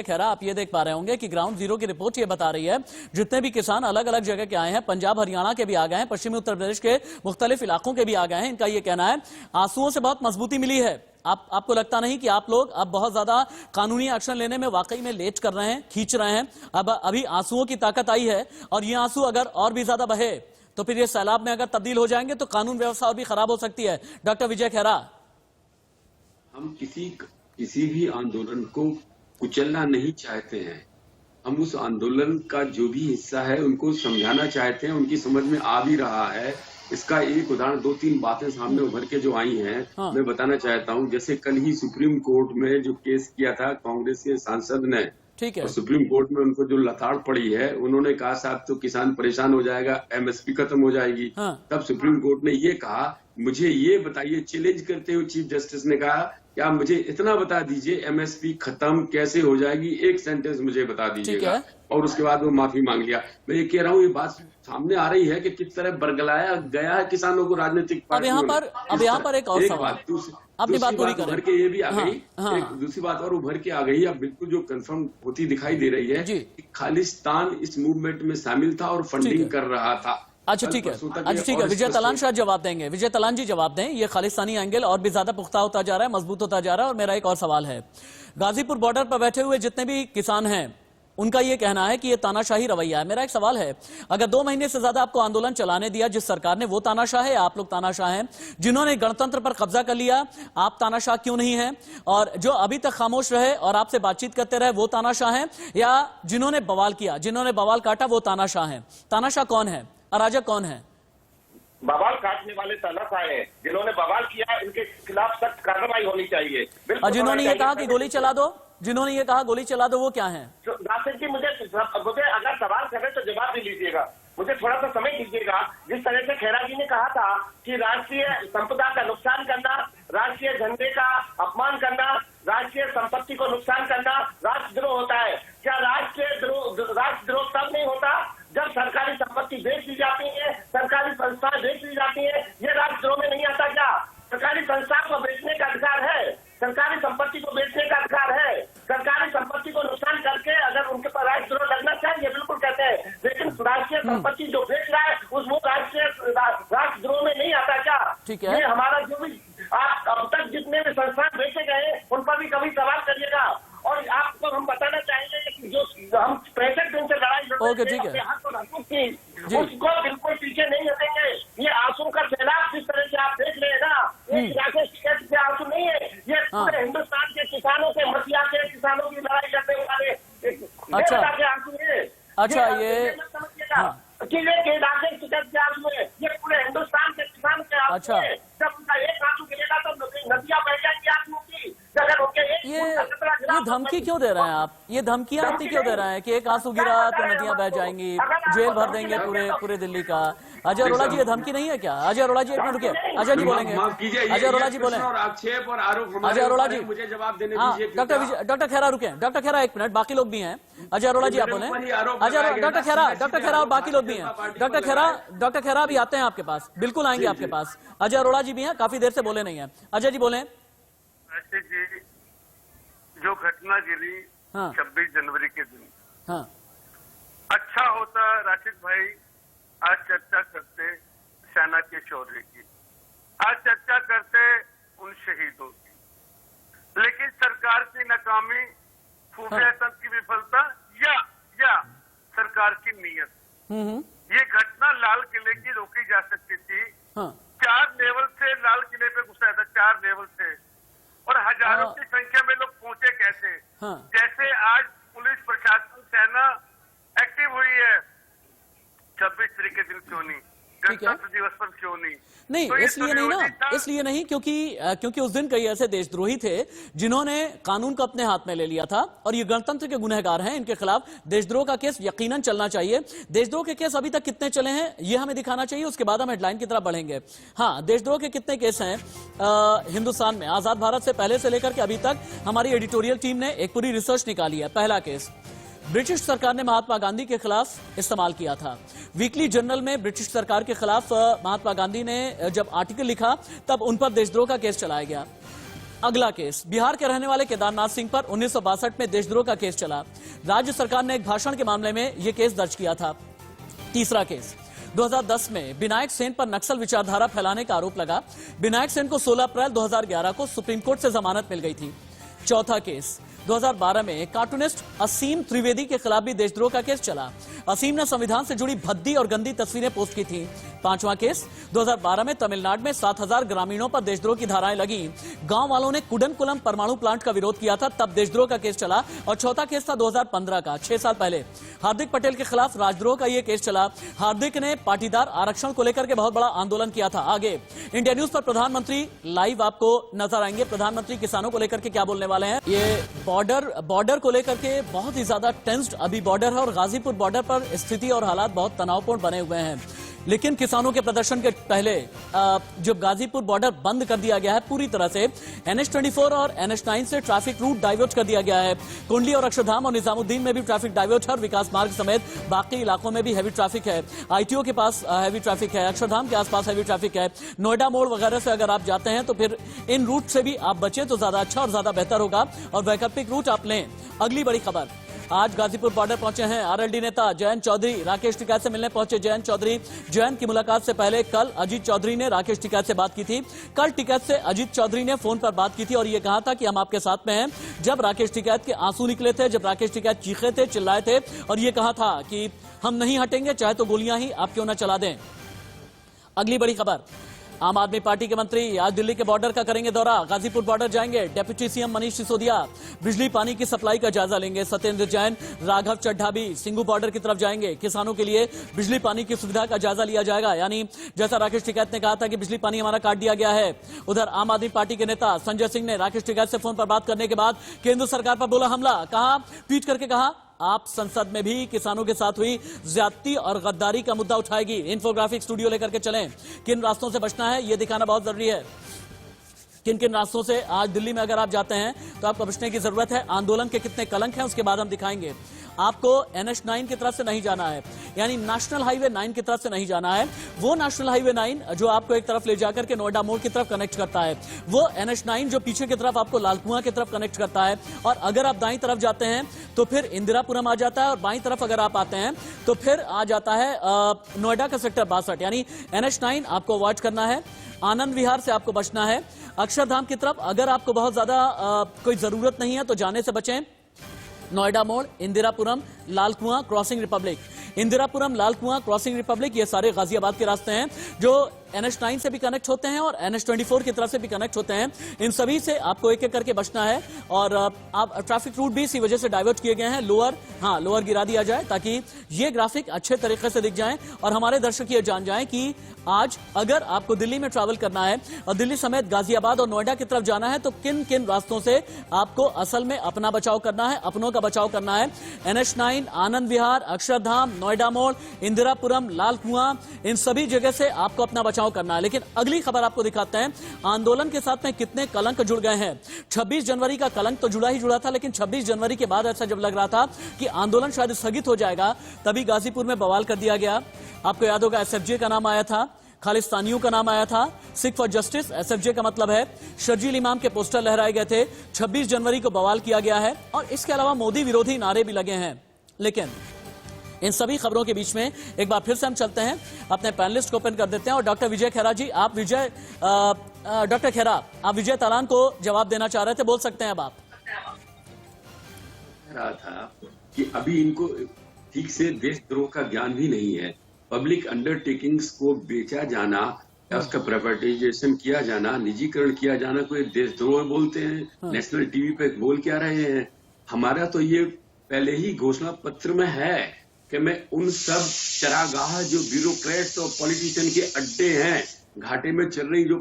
खैरा, आप ये देख पा रहे होंगे कि ग्राउंड जीरो की रिपोर्ट ये बता रही है, जितने भी किसान अलग अलग जगह के आए हैं, पंजाब हरियाणा के भी आ गए हैं, पश्चिमी उत्तर प्रदेश के मुख्तलिफ इलाकों के भी आ गए हैं, इनका ये कहना है आंसुओं से बहुत मजबूती मिली है। आपको लगता नहीं कि आप लोग अब बहुत ज्यादा कानूनी एक्शन लेने में वाकई में लेट कर रहे हैं, खींच रहे हैं? अब अभी आंसुओं की ताकत आई है और ये आंसू अगर और भी ज्यादा बहे तो फिर ये सैलाब में अगर तब्दील हो जाएंगे तो कानून व्यवस्था और भी खराब हो सकती है। डॉक्टर विजय खैरा, हम किसी भी आंदोलन को कुचलना नहीं चाहते हैं। हम उस आंदोलन का जो भी हिस्सा है उनको समझाना चाहते हैं, उनकी समझ में आ भी रहा है। इसका एक उदाहरण 2-3 बातें सामने उभर के जो आई हैं, मैं बताना चाहता हूं। जैसे कल ही सुप्रीम कोर्ट में जो केस किया था कांग्रेस के सांसद ने, ठीक है, और सुप्रीम कोर्ट में उनको जो लताड़ पड़ी है, उन्होंने कहा साहब तो किसान परेशान हो जाएगा, एमएसपी खत्म हो जाएगी। तब सुप्रीम कोर्ट ने ये कहा, मुझे ये बताइए, चैलेंज करते हुए चीफ जस्टिस ने कहा क्या मुझे इतना बता दीजिए एमएसपी खत्म कैसे हो जाएगी, एक सेंटेंस मुझे बता दीजिएगा। और उसके बाद वो माफी मांग लिया। मैं ये कह रहा हूँ, ये बात सामने आ रही है कि किस तरह बरगलाया गया है किसानों को राजनीतिक पार्टियों ने। अब यहाँ पर एक और सवाल, अपनी बात पूरी करें। उभर के ये भी आ गई, एक दूसरी बात और उभर के आ गई, अब बिल्कुल जो कंफर्म होती दिखाई दे रही है कि खालिस्तान इस मूवमेंट में शामिल था और फंडिंग कर रहा था। अच्छा ठीक है, विजय तलान शायद जवाब देंगे। विजय तलान जी जवाब दें। ये खालिस्तानी एंगल और भी ज्यादा पुख्ता होता जा रहा है, मजबूत होता जा रहा है। और मेरा एक और सवाल है, गाजीपुर बॉर्डर पर बैठे हुए जितने भी किसान हैं उनका ये कहना है कि ये तानाशाही रवैया है। मेरा एक सवाल है, अगर 2 महीने से ज्यादा आपको आंदोलन चलाने दिया जिस सरकार ने, वो तानाशाह है? आप लोग तानाशाह हैं? जिन्होंने गणतंत्र पर कब्जा कर लिया, आप तानाशाह क्यों नहीं हैं? और जो अभी तक खामोश रहे और आपसे बातचीत करते रहे, वो तानाशाह हैं? या जिन्होंने बवाल किया, जिन्होंने बवाल काटा, वो तानाशाह हैं? तानाशाह कौन है, अराजक कौन है? बवाल काटने वाले तानाशाह हैं। जिन्होंने बवाल किया इनके खिलाफ सख्त कार्रवाई होनी चाहिए। और जिन्होंने ये कहा कि गोली चला दो, जिन्होंने ये कहा गोली चला दो, वो क्या है? राशिद जी, मुझे अगर सवाल करें तो जवाब भी लीजिएगा, मुझे थोड़ा सा समय दीजिएगा। जिस तरह से खैरा जी ने कहा था कि राष्ट्रीय संपदा का नुकसान करना, राष्ट्रीय झंडे का अपमान करना, राष्ट्रीय संपत्ति को नुकसान करना राष्ट्रद्रोह होता है। क्या राष्ट्रद्रोह तब नहीं होता जब सरकारी संपत्ति बेच दी जाती है, सरकारी संस्थाएं बेच दी जाती है? ये राष्ट्रद्रोह में नहीं आता क्या? सरकारी संस्था को बेचने का अधिकार है, सरकारी संपत्ति को बेचने का अधिकार है। सरकारी संपत्ति को नुकसान करके अगर उनके पर राष्ट्रद्रोह लगना चाहिए, बिल्कुल कहते हैं, लेकिन राष्ट्रीय संपत्ति जो बेच रहा है वो राष्ट्रद्रोह में नहीं आता क्या? ठीक है, ये हमारा जो भी आप अब तक जितने भी संस्थान बेचे गए उन पर भी कभी सवाल करिएगा। और आपको हम बताना चाहेंगे कि जो हम 65 दिन से लड़ाई लड़ रहे हैं उसको बिल्कुल पीछे नहीं हटेंगे। ये आंसू का सैलाब जिस तरह से आप देख रहे हैं ना, ये राकेश टिकैत के आंसू नहीं है, ये पूरे हिंदुस्तान के किसानों के, मसीहा के किसानों की लड़ाई लड़ने वाले के आंसू है। अच्छा, ये राकेश टिकैत के आंसू है, ये पूरे हिंदुस्तान के किसान के आंसू है। जब उनका एक आंसू गिरेगा तो नदियां बह जाएंगी आंसू की। ये धमकी क्यों दे रहे हैं आप? ये धमकियां आती क्यों दे रहे हैं कि एक आंसू गिरा तो नदियां बह जाएंगी, जेल भर देंगे पूरे दिल्ली का? अजय अरोड़ा जी, ये धमकी नहीं है क्या? अजय अरोड़ा जी, एक मिनट रुकिए, अजय जी बोलेंगे। अजय अरोड़ा जी बोले, आक्षेप और आरोप। अजय अरोड़ा जी, मुझे जवाब देने दीजिए। डॉक्टर खैरा रुके, डॉक्टर खैरा एक मिनट, बाकी लोग भी हैं। अजय अरोड़ा जी आप बोले। डॉक्टर खैरा और बाकी लोग भी हैं। डॉक्टर खैरा भी आते हैं आपके पास, बिल्कुल आएंगे आपके पास। अजय अरोड़ा जी भी हैं, काफी देर से बोले नहीं है। अजय जी बोले। जी, जो घटना गिरी 26 जनवरी के दिन, अच्छा होता राशिद भाई आज चर्चा करते सेना के शौर्य की, आज चर्चा करते उन शहीदों की, लेकिन सरकार की नाकामी, खुफिया तंत्र की विफलता या सरकार की नीयत, ये घटना लाल किले की रोकी जा सकती थी। 4 लेवल से लाल किले पे घुसा था, 4 लेवल से, और हजारों की संख्या में लोग पहुंचे कैसे? जैसे आज पुलिस प्रशासन सेना एक्टिव हुई है, 26 तारीख के दिन क्यों नहीं, गणतंत्र दिवस पर क्यों नहीं? नहीं, तो ये इसलिए नहीं ना, सुनियोजित था। इसलिए नहीं क्योंकि उस दिन कई ऐसे देशद्रोही थे जिन्होंने कानून को अपने हाथ में ले लिया था और ये गणतंत्र के गुनहगार हैं। इनके खिलाफ देशद्रोह का केस यकीनन चलना चाहिए। देशद्रोह के केस अभी तक कितने चले हैं ये हमें दिखाना चाहिए, उसके बाद हम हेडलाइन की तरफ बढ़ेंगे। हाँ, देशद्रोह के कितने केस हैं हिंदुस्तान में? आजाद भारत से पहले से लेकर के अभी तक हमारी एडिटोरियल टीम ने एक पूरी रिसर्च निकाली है। पहला केस ब्रिटिश सरकार ने महात्मा गांधी के खिलाफ इस्तेमाल किया था। वीकली जर्नल में ब्रिटिश सरकार के खिलाफ महात्मा गांधी ने जब आर्टिकल लिखा तब उन पर देशद्रोह का केस चलाया गया। अगला केस बिहार के रहने वाले केदारनाथ सिंह पर 1962 में देशद्रोह का केस चला। राज्य सरकार ने एक भाषण के मामले में यह केस दर्ज किया था। तीसरा केस 2010 में विनायक सेन पर नक्सल विचारधारा फैलाने का आरोप लगा। विनायक सेन को 16 अप्रैल 2011 को सुप्रीम कोर्ट से जमानत मिल गई थी। चौथा केस 2012 में कार्टूनिस्ट असीम त्रिवेदी के खिलाफ भी देशद्रोह का केस चला। असीम ने संविधान से जुड़ी भद्दी और गंदी तस्वीरें पोस्ट की थी। पांचवा केस 2012 में तमिलनाडु में 7000 ग्रामीणों पर देशद्रोह की धाराएं लगी। गांव वालों ने कुडनकुलम परमाणु प्लांट का विरोध किया था, तब देशद्रोह का केस चला। और चौथा केस था 2015 का, 6 साल पहले हार्दिक पटेल के खिलाफ राजद्रोह का यह केस चला। हार्दिक ने पाटीदार आरक्षण को लेकर के बहुत बड़ा आंदोलन किया था। आगे इंडिया न्यूज पर प्रधानमंत्री लाइव आपको नजर आएंगे। प्रधानमंत्री किसानों को लेकर के क्या बोलने वाले हैं? ये बॉर्डर को लेकर के बहुत ही ज्यादा टेंस्ड अभी बॉर्डर है और गाजीपुर बॉर्डर पर स्थिति और हालात बहुत तनावपूर्ण बने हुए हैं। लेकिन किसानों के प्रदर्शन के पहले जब गाजीपुर बॉर्डर बंद कर दिया गया है पूरी तरह से, NH24 और NH9 से ट्रैफिक रूट डाइवर्ट कर दिया गया है। कुंडली और अक्षरधाम और निजामुद्दीन में भी ट्रैफिक डाइवर्ट है और विकास मार्ग समेत बाकी इलाकों में भी हैवी ट्रैफिक है। ITO के पास हैवी ट्रैफिक है, अक्षरधाम के आसपास हैवी ट्रैफिक है। नोएडा मोड़ वगैरह से अगर आप जाते हैं तो फिर इन रूट से भी आप बचे तो ज्यादा अच्छा और ज्यादा बेहतर होगा और वैकल्पिक रूट आप लें। अगली बड़ी खबर, आज गाजीपुर बॉर्डर पहुंचे हैं आरएलडी नेता जयंत चौधरी। राकेश टिकैत से मिलने पहुंचे जयंत चौधरी। जयंत की मुलाकात से पहले कल अजीत चौधरी ने राकेश टिकैत से बात की थी। कल टिकैत से अजीत चौधरी ने फोन पर बात की थी और यह कहा था कि हम आपके साथ में हैं। जब राकेश टिकैत के आंसू निकले थे, जब राकेश टिकैत चीखे थे, चिल्लाए थे और यह कहा था कि हम नहीं हटेंगे चाहे तो गोलियां ही आप क्यों न चला दें। अगली बड़ी खबर, आम आदमी पार्टी के मंत्री आज दिल्ली के बॉर्डर का करेंगे दौरा। गाजीपुर बॉर्डर जाएंगे। डिप्टी सीएम मनीष सिसोदिया बिजली पानी की सप्लाई का जायजा लेंगे। सत्येंद्र जैन, राघव चड्ढा भी सिंघू बॉर्डर की तरफ जाएंगे। किसानों के लिए बिजली पानी की सुविधा का जायजा लिया जाएगा। यानी जैसा राकेश टिकैत ने कहा था कि बिजली पानी हमारा काट दिया गया है। उधर आम आदमी पार्टी के नेता संजय सिंह ने राकेश टिकैत से फोन पर बात करने के बाद केंद्र सरकार पर बोला हमला। कहा, ट्वीट करके कहा, आप संसद में भी किसानों के साथ हुई ज्यादती और गद्दारी का मुद्दा उठाएगी। इंफोग्राफिक स्टूडियो लेकर के चलें। किन रास्तों से बचना है यह दिखाना बहुत जरूरी है। किन किन रास्तों से आज दिल्ली में अगर आप जाते हैं तो आपको बचने की जरूरत है। आंदोलन के कितने कलंक हैं उसके बाद हम दिखाएंगे। आपको NH9 की तरफ से नहीं जाना है, यानी नेशनल हाईवे 9 की तरफ से नहीं जाना है। वो नेशनल हाईवे 9 जो आपको एक तरफ ले जाकर के नोएडा मोड़ की तरफ कनेक्ट करता है, वो NH9 जो पीछे की तरफ आपको लालकुआं की तरफ कनेक्ट करता है। और अगर आप दाईं तरफ जाते हैं तो फिर इंदिरापुरम आ जाता है और बाईं तरफ अगर आप आते हैं तो फिर आ जाता है नोएडा का सेक्टर 62। यानी NH9 आपको अवॉइड करना है। आनंद विहार से आपको बचना है। अक्षरधाम की तरफ अगर आपको बहुत ज्यादा कोई जरूरत नहीं है तो जाने से बचें। नोएडा मोड़, Indirapuram, Lalkuan, crossing Republic. Indirapuram, Lalkuan, crossing Republic ये सारे गाजियाबाद के रास्ते हैं जो NH9 से भी कनेक्ट होते हैं और NH24 की तरफ से भी कनेक्ट होते हैं। इन सभी से आपको एक एक करके बचना है। और आप ट्रैफिक रूट भी इसी वजह से डाइवर्ट किए गए हैं। लोअर गिरा दिया जाए ताकि ये ग्राफिक अच्छे तरीके से दिख जाएं और हमारे दर्शक ये जान जाएं कि आज अगर आपको दिल्ली में ट्रैवल करना है और दिल्ली समेत गाजियाबाद और नोएडा की तरफ जाना है तो किन किन रास्तों से आपको असल में अपना बचाव करना है, अपनों का बचाव करना है। NH9, आनंद विहार, अक्षरधाम, नोएडा मोड़, इंदिरापुरम, लालकुआं, इन सभी जगह से आपको अपना बचाव करना है। लेकिन अगली खबर आपको दिखाते हैं आंदोलन के साथ में कितने कलंक जुड़ गए हैं। 26 जनवरी का कलंक तो जुड़ा ही जुड़ा था, लेकिन 26 जनवरी के बाद ऐसा जब लग रहा था कि आंदोलन शायद स्थगित हो जाएगा, तभी गाजीपुर में बवाल कर दिया गया। आपको याद होगा SFJ का नाम आया था, खालिस्तानियों का नाम आया था, सिख फॉर जस्टिस। SFJ का मतलब है शर्जील इमाम के पोस्टर लहराए गए थे। 26 जनवरी को बवाल किया गया है और इसके अलावा मोदी विरोधी नारे भी लगे हैं। लेकिन इन सभी खबरों के बीच में एक बार फिर से हम चलते हैं, अपने पैनलिस्ट को ओपन कर देते हैं। और डॉक्टर विजय खेरा जी, आप डॉक्टर खेरा, आप विजय तालान को जवाब देना चाह रहे थे, बोल सकते हैं अब आप। रहा था कि अभी इनको ठीक से देशद्रोह का ज्ञान भी नहीं है। पब्लिक अंडरटेकिंग्स को बेचा जाना या उसका प्राइवेटाइजेशन किया जाना, निजीकरण किया जाना कोई देशद्रोह बोलते हैं। नेशनल टीवी पे बोल क्या रहे हैं। हमारा तो ये पहले ही घोषणा पत्र में है कि मैं उन सब चरागाह जो ब्यूरोक्रेट्स और पॉलिटिशियन के अड्डे हैं, घाटे में चल रही जो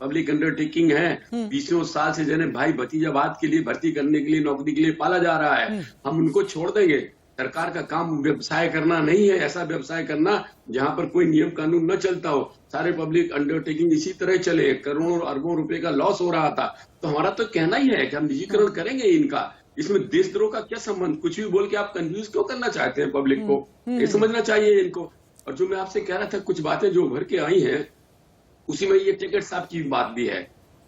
पब्लिक अंडरटेकिंग है, 20 साल से जिन्हें भाई भतीजावाद के लिए भर्ती करने के लिए, नौकरी के लिए पाला जा रहा है, हम उनको छोड़ देंगे। सरकार का काम व्यवसाय करना नहीं है, ऐसा व्यवसाय करना जहां पर कोई नियम कानून न चलता हो, सारे पब्लिक अंडरटेकिंग इसी तरह चले, करोड़ों अरबों रुपए का लॉस हो रहा था। तो हमारा तो कहना ही है कि हम निजीकरण करेंगे इनका। इसमें देशद्रोह का क्या संबंध? कुछ भी बोल के आप कंफ्यूज क्यों करना चाहते हैं पब्लिक को? ये समझना चाहिए इनको। और जो मैं आपसे कह रहा था, कुछ बातें जो उभर के आई हैं, उसी में ये टिकैत साहब की बात भी है।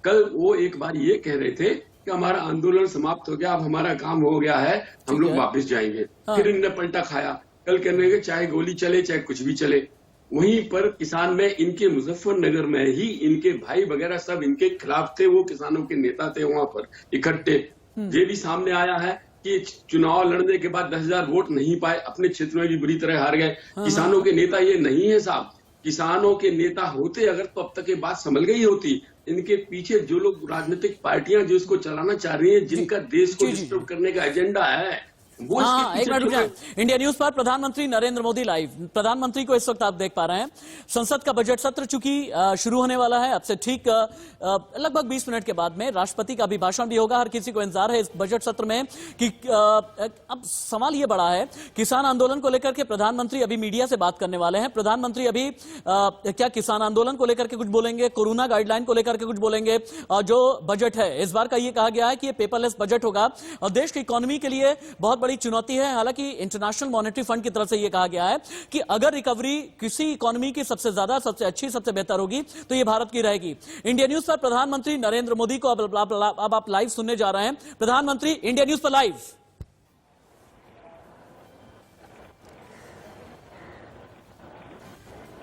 कल वो एक बार ये कह रहे थे कि हमारा आंदोलन समाप्त हो गया, अब हमारा काम हो गया है, हम लोग वापस जाएंगे। फिर इनने पलटा खाया, कल कहने के चाहे गोली चले चाहे कुछ भी चले। वहीं पर किसान में इनके मुजफ्फरनगर में ही इनके भाई वगैरह सब इनके खिलाफ थे, वो किसानों के नेता थे वहां पर इकट्ठे। ये भी सामने आया है कि चुनाव लड़ने के बाद 10,000 वोट नहीं पाए, अपने क्षेत्र में भी बुरी तरह हार गए। किसानों के नेता ये नहीं है साहब। किसानों के नेता होते अगर तो अब तक ये बात संभल गई होती। इनके पीछे जो लोग राजनीतिक पार्टियां जो इसको चलाना चाह रही हैं, जिनका देश को डिस्टर्ब करने का एजेंडा है, वो एक मिनट रुक जाए। इंडिया न्यूज पर प्रधानमंत्री नरेंद्र मोदी लाइव। प्रधानमंत्री को इस वक्त आप देख पा रहे हैं। संसद का बजट सत्र चूंकि शुरू होने वाला है, अब से ठीक लगभग 20 मिनट के बाद में राष्ट्रपति का अभिभाषण भी होगा। हर किसी को इंतजार है इस बजट सत्र में कि अब सवाल ये बड़ा है, किसान आंदोलन को लेकर के प्रधानमंत्री अभी मीडिया से बात करने वाले हैं। प्रधानमंत्री अभी क्या किसान आंदोलन को लेकर के कुछ बोलेंगे, कोरोना गाइडलाइन को लेकर के कुछ बोलेंगे, और जो बजट है इस बार का ये कहा गया है कि ये पेपरलेस बजट होगा और देश की इकोनॉमी के लिए बहुत बड़ी चुनौती है। हालांकि इंटरनेशनल मॉनेटरी फंड की तरफ से यह कहा गया है कि अगर रिकवरी किसी इकोनॉमी की सबसे ज्यादा, सबसे अच्छी, सबसे बेहतर होगी तो यह भारत की रहेगी। इंडिया न्यूज पर प्रधानमंत्री नरेंद्र मोदी को अब आप लाइव सुनने जा रहे हैं। प्रधानमंत्री इंडिया न्यूज पर लाइव।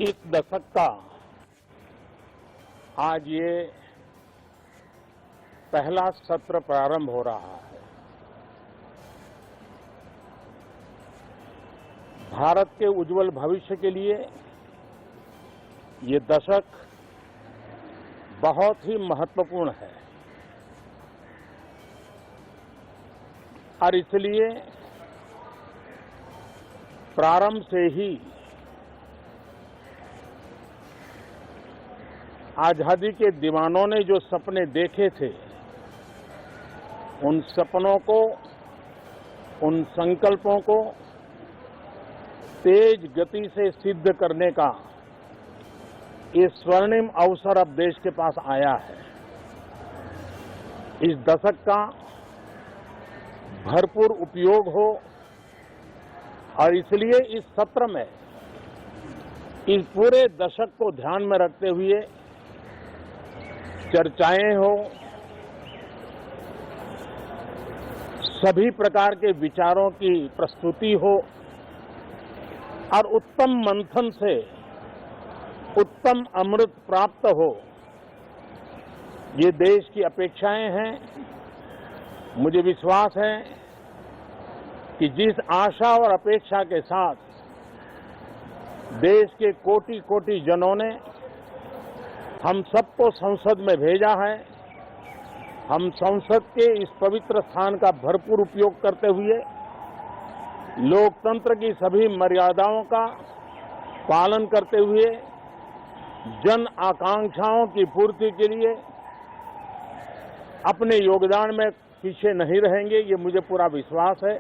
इस दशक का आज ये पहला सत्र प्रारंभ हो रहा है। भारत के उज्जवल भविष्य के लिए ये दशक बहुत ही महत्वपूर्ण है और इसलिए प्रारंभ से ही आजादी के दीवानों ने जो सपने देखे थे, उन सपनों को, उन संकल्पों को तेज गति से सिद्ध करने का ये स्वर्णिम अवसर अब देश के पास आया है। इस दशक का भरपूर उपयोग हो और इसलिए इस सत्र में इस पूरे दशक को ध्यान में रखते हुए चर्चाएं हो, सभी प्रकार के विचारों की प्रस्तुति हो और उत्तम मंथन से उत्तम अमृत प्राप्त हो, ये देश की अपेक्षाएं हैं। मुझे विश्वास है कि जिस आशा और अपेक्षा के साथ देश के कोटि कोटि जनों ने हम सबको संसद में भेजा है, हम संसद के इस पवित्र स्थान का भरपूर उपयोग करते हुए लोकतंत्र की सभी मर्यादाओं का पालन करते हुए जन आकांक्षाओं की पूर्ति के लिए अपने योगदान में पीछे नहीं रहेंगे, ये मुझे पूरा विश्वास है।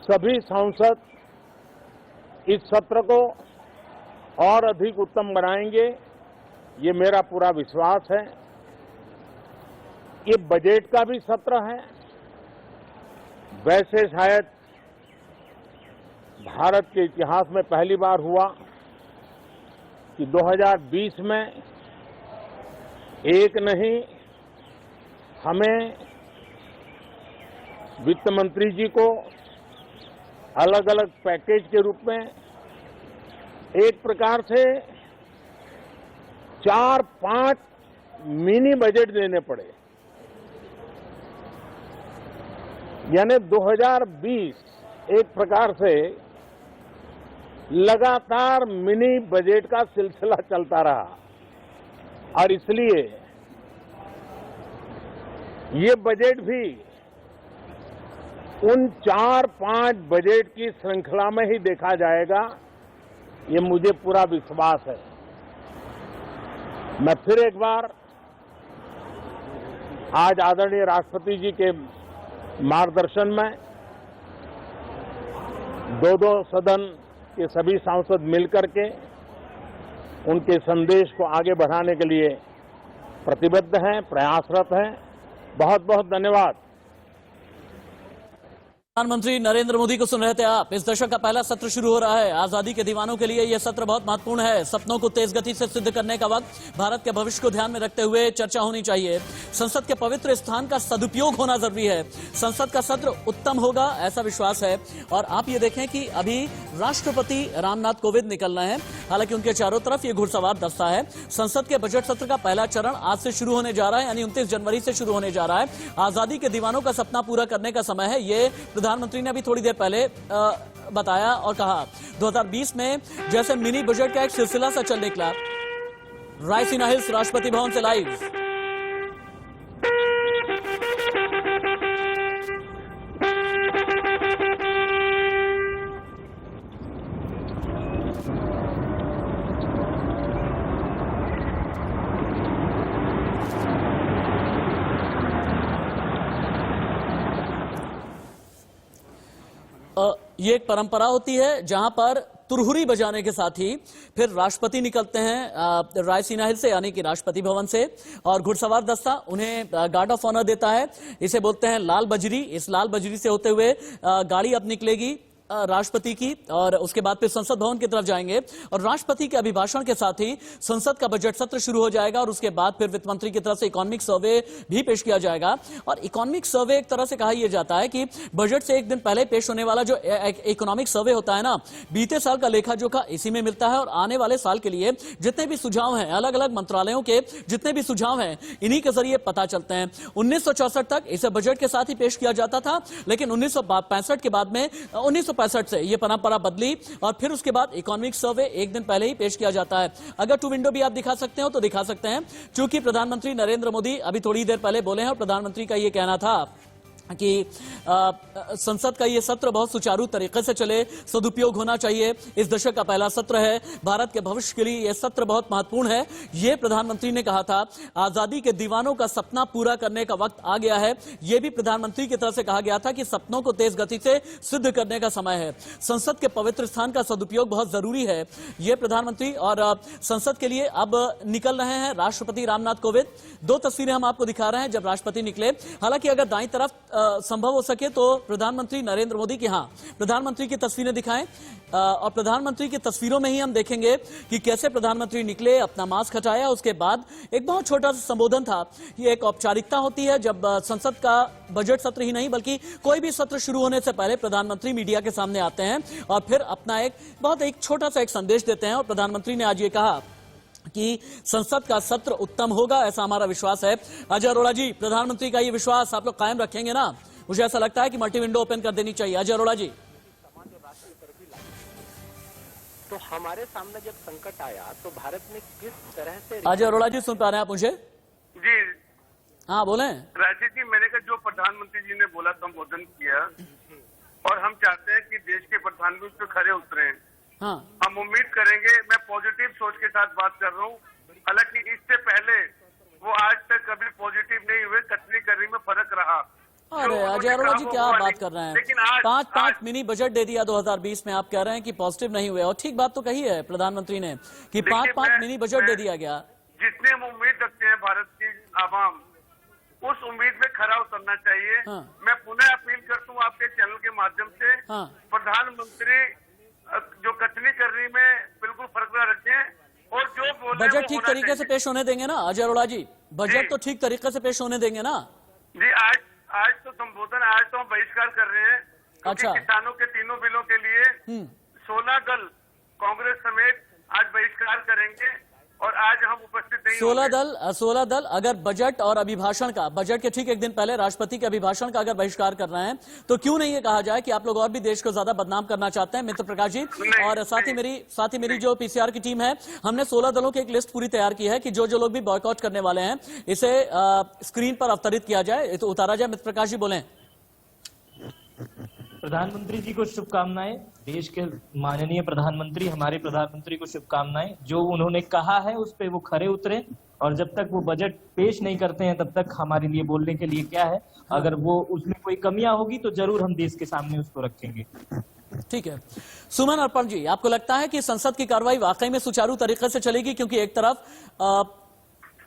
सभी सांसद इस सत्र को और अधिक उत्तम बनाएंगे, ये मेरा पूरा विश्वास है। ये बजट का भी सत्र है। वैसे शायद भारत के इतिहास में पहली बार हुआ कि 2020 में एक नहीं, हमें वित्त मंत्री जी को अलग अलग पैकेज के रूप में एक प्रकार से 4-5 मिनी बजट देने पड़े। यानी 2020 एक प्रकार से लगातार मिनी बजट का सिलसिला चलता रहा और इसलिए ये बजट भी उन 4-5 बजट की श्रृंखला में ही देखा जाएगा, ये मुझे पूरा विश्वास है। मैं फिर एक बार आज आदरणीय राष्ट्रपति जी के मार्गदर्शन में दो सदन के सभी सांसद मिलकर के उनके संदेश को आगे बढ़ाने के लिए प्रतिबद्ध हैं, प्रयासरत हैं। बहुत बहुत धन्यवाद। प्रधानमंत्री नरेंद्र मोदी को सुन रहे थे आप। इस दशक का पहला सत्र शुरू हो रहा है। आजादी के दीवानों के लिए यह सत्र बहुत महत्वपूर्ण है। सपनों को तेज गति से सिद्ध करने का वक्त, भारत के भविष्य को ध्यान में रखते हुए चर्चा होनी चाहिए। संसद के पवित्र स्थान का सदुपयोग होना जरूरी है। संसद का सत्र उत्तम होगा, ऐसा विश्वास है। और आप ये देखें कि अभी राष्ट्रपति रामनाथ कोविंद निकल रहे हैं। हालांकि उनके चारों तरफ ये घुड़सवार दस्ता है। संसद के बजट सत्र का पहला चरण आज से शुरू होने जा रहा है, यानी 29 जनवरी से शुरू होने जा रहा है। आजादी के दीवानों का सपना पूरा करने का समय है, ये प्रधानमंत्री ने अभी थोड़ी देर पहले बताया और कहा। 2020 में जैसे मिनी बजट का एक सिलसिला सा चल निकला। रायसीना हिल्स राष्ट्रपति भवन से लाइव। ये एक परंपरा होती है जहां पर तुरहुरी बजाने के साथ ही फिर राष्ट्रपति निकलते हैं रायसीना हिल से, यानी कि राष्ट्रपति भवन से, और घुड़सवार दस्ता उन्हें गार्ड ऑफ ऑनर देता है। इसे बोलते हैं लाल बजरी। इस लाल बजरी से होते हुए गाड़ी अब निकलेगी राष्ट्रपति की, और उसके बाद फिर संसद भवन की तरफ जाएंगे और राष्ट्रपति के अभिभाषण के साथ ही संसद का बजट सत्र शुरू हो जाएगा। और उसके बाद फिर वित्त मंत्री की तरफ से इकोनॉमिक सर्वे भी पेश किया जाएगा। और इकोनॉमिक सर्वे एक तरह से कहा यह जाता है कि बजट से एक दिन पहले पेश होने वाला जो इकोनॉमिक सर्वे होता है ना, बीते साल का लेखा जोखा इसी में मिलता है। और आने वाले साल के लिए जितने भी सुझाव हैं, अलग अलग मंत्रालयों के जितने भी सुझाव हैं, इन्हीं के जरिए पता चलते हैं। 1964 तक इसे बजट के साथ ही पेश किया जाता था, लेकिन 1965 के बाद में 1965 से यह परंपरा बदली और फिर उसके बाद इकोनॉमिक सर्वे एक दिन पहले ही पेश किया जाता है। अगर टू विंडो भी आप दिखा सकते हो तो दिखा सकते हैं, क्योंकि प्रधानमंत्री नरेंद्र मोदी अभी थोड़ी देर पहले बोले हैं और प्रधानमंत्री का यह कहना था कि संसद का ये सत्र बहुत सुचारू तरीके से चले, सदुपयोग होना चाहिए। इस दशक का पहला सत्र है, भारत के भविष्य के लिए यह सत्र बहुत महत्वपूर्ण है, ये प्रधानमंत्री ने कहा था। आजादी के दीवानों का सपना पूरा करने का वक्त आ गया है, यह भी प्रधानमंत्री की तरफ से कहा गया था कि सपनों को तेज गति से सिद्ध करने का समय है। संसद के पवित्र स्थान का सदुपयोग बहुत जरूरी है, यह प्रधानमंत्री और संसद के लिए अब निकल रहे हैं राष्ट्रपति रामनाथ कोविंद। 2 तस्वीरें हम आपको दिखा रहे हैं जब राष्ट्रपति निकले। हालांकि अगर दाईं तरफ संभव हो सके तो प्रधानमंत्री नरेंद्र मोदी की, प्रधानमंत्री की तस्वीरें दिखाएं, और प्रधानमंत्री की तस्वीरों में ही हम देखेंगे कि कैसे प्रधानमंत्री निकले, अपना मास्क हटाया, उसके बाद एक बहुत छोटा सा संबोधन था। ये एक औपचारिकता होती है जब संसद का बजट सत्र ही नहीं बल्कि कोई भी सत्र शुरू होने से पहले प्रधानमंत्री मीडिया के सामने आते हैं और फिर अपना एक छोटा सा एक संदेश देते हैं। और प्रधानमंत्री ने आज ये कहा कि संसद का सत्र उत्तम होगा, ऐसा हमारा विश्वास है। अजय अरोड़ा जी, प्रधानमंत्री का ये विश्वास आप लोग कायम रखेंगे ना? मुझे ऐसा लगता है कि मल्टी विंडो ओपन कर देनी चाहिए। अजय अरोड़ा जी, तो हमारे सामने जब संकट आया तो भारत ने किस तरह से... अजय अरोड़ा जी सुन पा रहे हैं आप मुझे? जी हाँ बोले। राजीव जी, मैंने कहा जो प्रधानमंत्री जी ने बोला, संबोधन किया, और हम चाहते हैं कि देश के प्रधानमंत्री उस पर खरे उतरे। हाँ, हम उम्मीद करेंगे, मैं पॉजिटिव सोच के साथ बात कर रहा हूँ। हालांकि इससे पहले वो आज तक कभी पॉजिटिव नहीं हुए, कथनी करने में फर्क रहा। अरे अजय अरोड़ा जी क्या बात कर रहे हैं? लेकिन आज 5 मिनी बजट दे दिया 2020 में, आप कह रहे हैं कि पॉजिटिव नहीं हुए। और ठीक बात तो कही है प्रधानमंत्री ने कि 5 मिनी बजट दे दिया गया। जितने हम उम्मीद रखते हैं भारत की आवाम, उस उम्मीद में खरा उतरना चाहिए। हाँ। मैं पुनः अपील करता हूँ आपके चैनल के माध्यम से, हाँ। प्रधानमंत्री जो कथनी करने में बिल्कुल फर्क न रखें और जो बोले बजट ठीक तरीके से पेश होने देंगे ना अजय अरोड़ा जी? बजट तो ठीक तरीके से पेश होने देंगे ना? जी, आज तो संबोधन, आज तो हम बहिष्कार कर रहे हैं। अच्छा। किसानों के तीनों बिलों के लिए 16 दल कांग्रेस समेत आज बहिष्कार करेंगे और आज हम उपस्थित नहीं 16 दल अगर बजट और अभिभाषण का, बजट के ठीक एक दिन पहले राष्ट्रपति के अभिभाषण का अगर बहिष्कार कर रहे हैं तो क्यों नहीं ये कहा जाए कि आप लोग और भी देश को ज्यादा बदनाम करना चाहते हैं? मित्र प्रकाश जी, और साथ ही मेरी जो पीसीआर की टीम है, हमने 16 दलों की एक लिस्ट पूरी तैयार की है कि जो लोग भी बॉयकॉट करने वाले हैं इसे स्क्रीन पर अवतरित किया जाए, तो उतारा जाए। मित्र प्रकाश जी बोले। प्रधानमंत्री जी को शुभकामनाएं। देश के माननीय प्रधानमंत्री, हमारे प्रधानमंत्री को शुभकामनाएं। जो उन्होंने कहा है उस पे वो खरे उतरे, और जब तक वो बजट पेश नहीं करते हैं तब तक हमारे लिए बोलने के लिए क्या है। अगर वो उसमें कोई कमियां होगी तो जरूर हम देश के सामने उसको रखेंगे। ठीक है सुमन अर्पण जी, आपको लगता है कि संसद की कार्रवाई वाकई में सुचारू तरीके से चलेगी? क्योंकि एक तरफ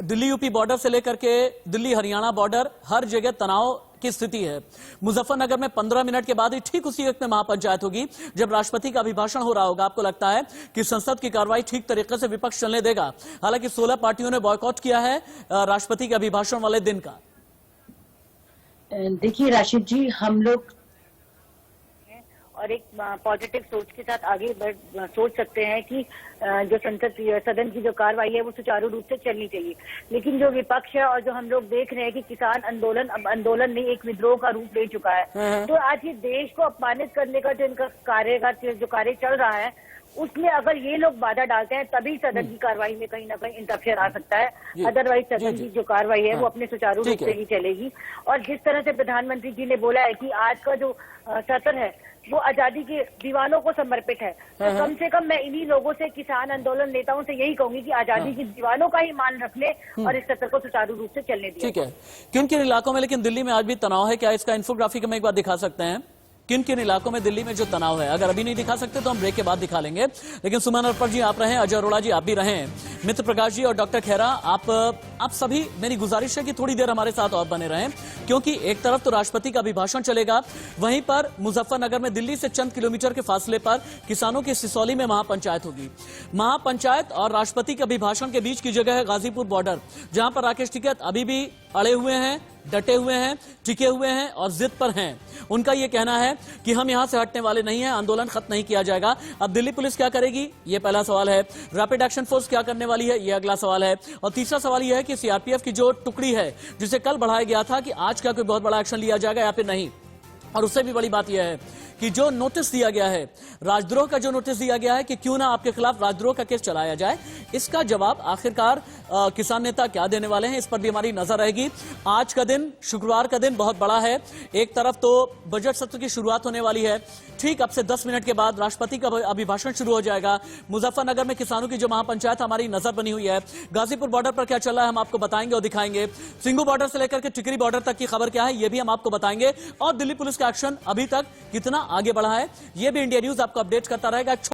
दिल्ली यूपी बॉर्डर से लेकर के दिल्ली हरियाणा बॉर्डर, हर जगह तनाव की स्थिति है। मुजफ्फरनगर में 15 मिनट के बाद ही ठीक उसी वक्त में महापंचायत होगी जब राष्ट्रपति का अभिभाषण हो रहा होगा। आपको लगता है कि संसद की कार्रवाई ठीक तरीके से विपक्ष चलने देगा? हालांकि 16 पार्टियों ने बॉयकॉट किया है राष्ट्रपति के अभिभाषण वाले दिन का। देखिए राशिद जी, हम लोग और एक पॉजिटिव सोच के साथ आगे सोच सकते हैं कि जो सदन की जो कार्रवाई है वो सुचारू रूप से चलनी चाहिए। लेकिन जो विपक्ष है और जो हम लोग देख रहे हैं कि किसान आंदोलन अब आंदोलन नहीं एक विद्रोह का रूप ले चुका है, तो आज ये देश को अपमानित करने का जो इनका कार्य चल रहा है उसमें अगर ये लोग बाधा डालते हैं तभी सदन की कार्रवाई में कहीं ना कहीं इंटरफेयर आ सकता है। अदरवाइज सदन की जो कार्रवाई है वो अपने सुचारू रूप से ही चलेगी। और जिस तरह से प्रधानमंत्री जी ने बोला है कि आज का जो सत्र है वो आजादी के दीवानों को समर्पित है, तो कम से कम मैं इन्हीं लोगों से, किसान आंदोलन नेताओं से यही कहूंगी कि आजादी के दीवानों का ही मान रख ले और इस सत्र को सुचारू रूप से चलने दिए। ठीक है, किन किन इलाकों में लेकिन दिल्ली में आज भी तनाव है? क्या इसका इन्फोग्राफिक हम एक बार दिखा सकते हैं? किन किन इलाकों में दिल्ली में जो तनाव है? अगर अभी नहीं दिखा सकते तो हम ब्रेक के बाद दिखा लेंगे। लेकिन सुमन अर्पण जी आप रहे, अजय अरोड़ा जी आप भी रहे, मित्र प्रकाश जी और डॉक्टर खेरा, आप सभी, मेरी गुजारिश है कि थोड़ी देर हमारे साथ और बने रहें, क्योंकि एक तरफ तो राष्ट्रपति का अभिभाषण चलेगा, वहीं पर मुजफ्फरनगर में दिल्ली से चंद किलोमीटर के फासले पर किसानों की सिसौली में महापंचायत होगी। महापंचायत और राष्ट्रपति के अभिभाषण के बीच की जगह है गाजीपुर बॉर्डर, जहां पर राकेश टिकैत अभी भी अड़े हुए हैं, डटे हुए हैं, टिके हुए हैं और जिद पर हैं। उनका यह कहना है कि हम यहां से हटने वाले नहीं हैं, आंदोलन खत्म नहीं किया जाएगा। अब दिल्ली पुलिस क्या करेगी, यह पहला सवाल है। रैपिड एक्शन फोर्स क्या करने वाली है, यह अगला सवाल है। और तीसरा सवाल यह है कि सीआरपीएफ की जो टुकड़ी है जिसे कल बढ़ाया गया था, कि आज क्या कोई बहुत बड़ा एक्शन लिया जाएगा या फिर नहीं। और उससे भी बड़ी बात यह है कि जो नोटिस दिया गया है, राजद्रोह का जो नोटिस दिया गया है कि क्यों ना आपके खिलाफ राजद्रोह का केस चलाया जाए, इसका जवाब आखिरकार किसान नेता क्या देने वाले हैं, इस पर भी हमारी नजर रहेगी। आज का दिन, शुक्रवार का दिन बहुत बड़ा है। एक तरफ तो बजट सत्र की शुरुआत होने वाली है, ठीक अब से 10 मिनट के बाद राष्ट्रपति का अभिभाषण शुरू हो जाएगा। मुजफ्फरनगर में किसानों की जो महापंचायत हमारी नजर बनी हुई है। गाजीपुर बॉर्डर पर क्या चल रहा है हम आपको बताएंगे और दिखाएंगे। सिंघू बॉर्डर से लेकर के टिकरी बॉर्डर तक की खबर क्या है यह भी हम आपको बताएंगे। और दिल्ली पुलिस का एक्शन अभी तक कितना आगे बढ़ा है, यह भी इंडिया न्यूज आपको अपडेट करता रहेगा।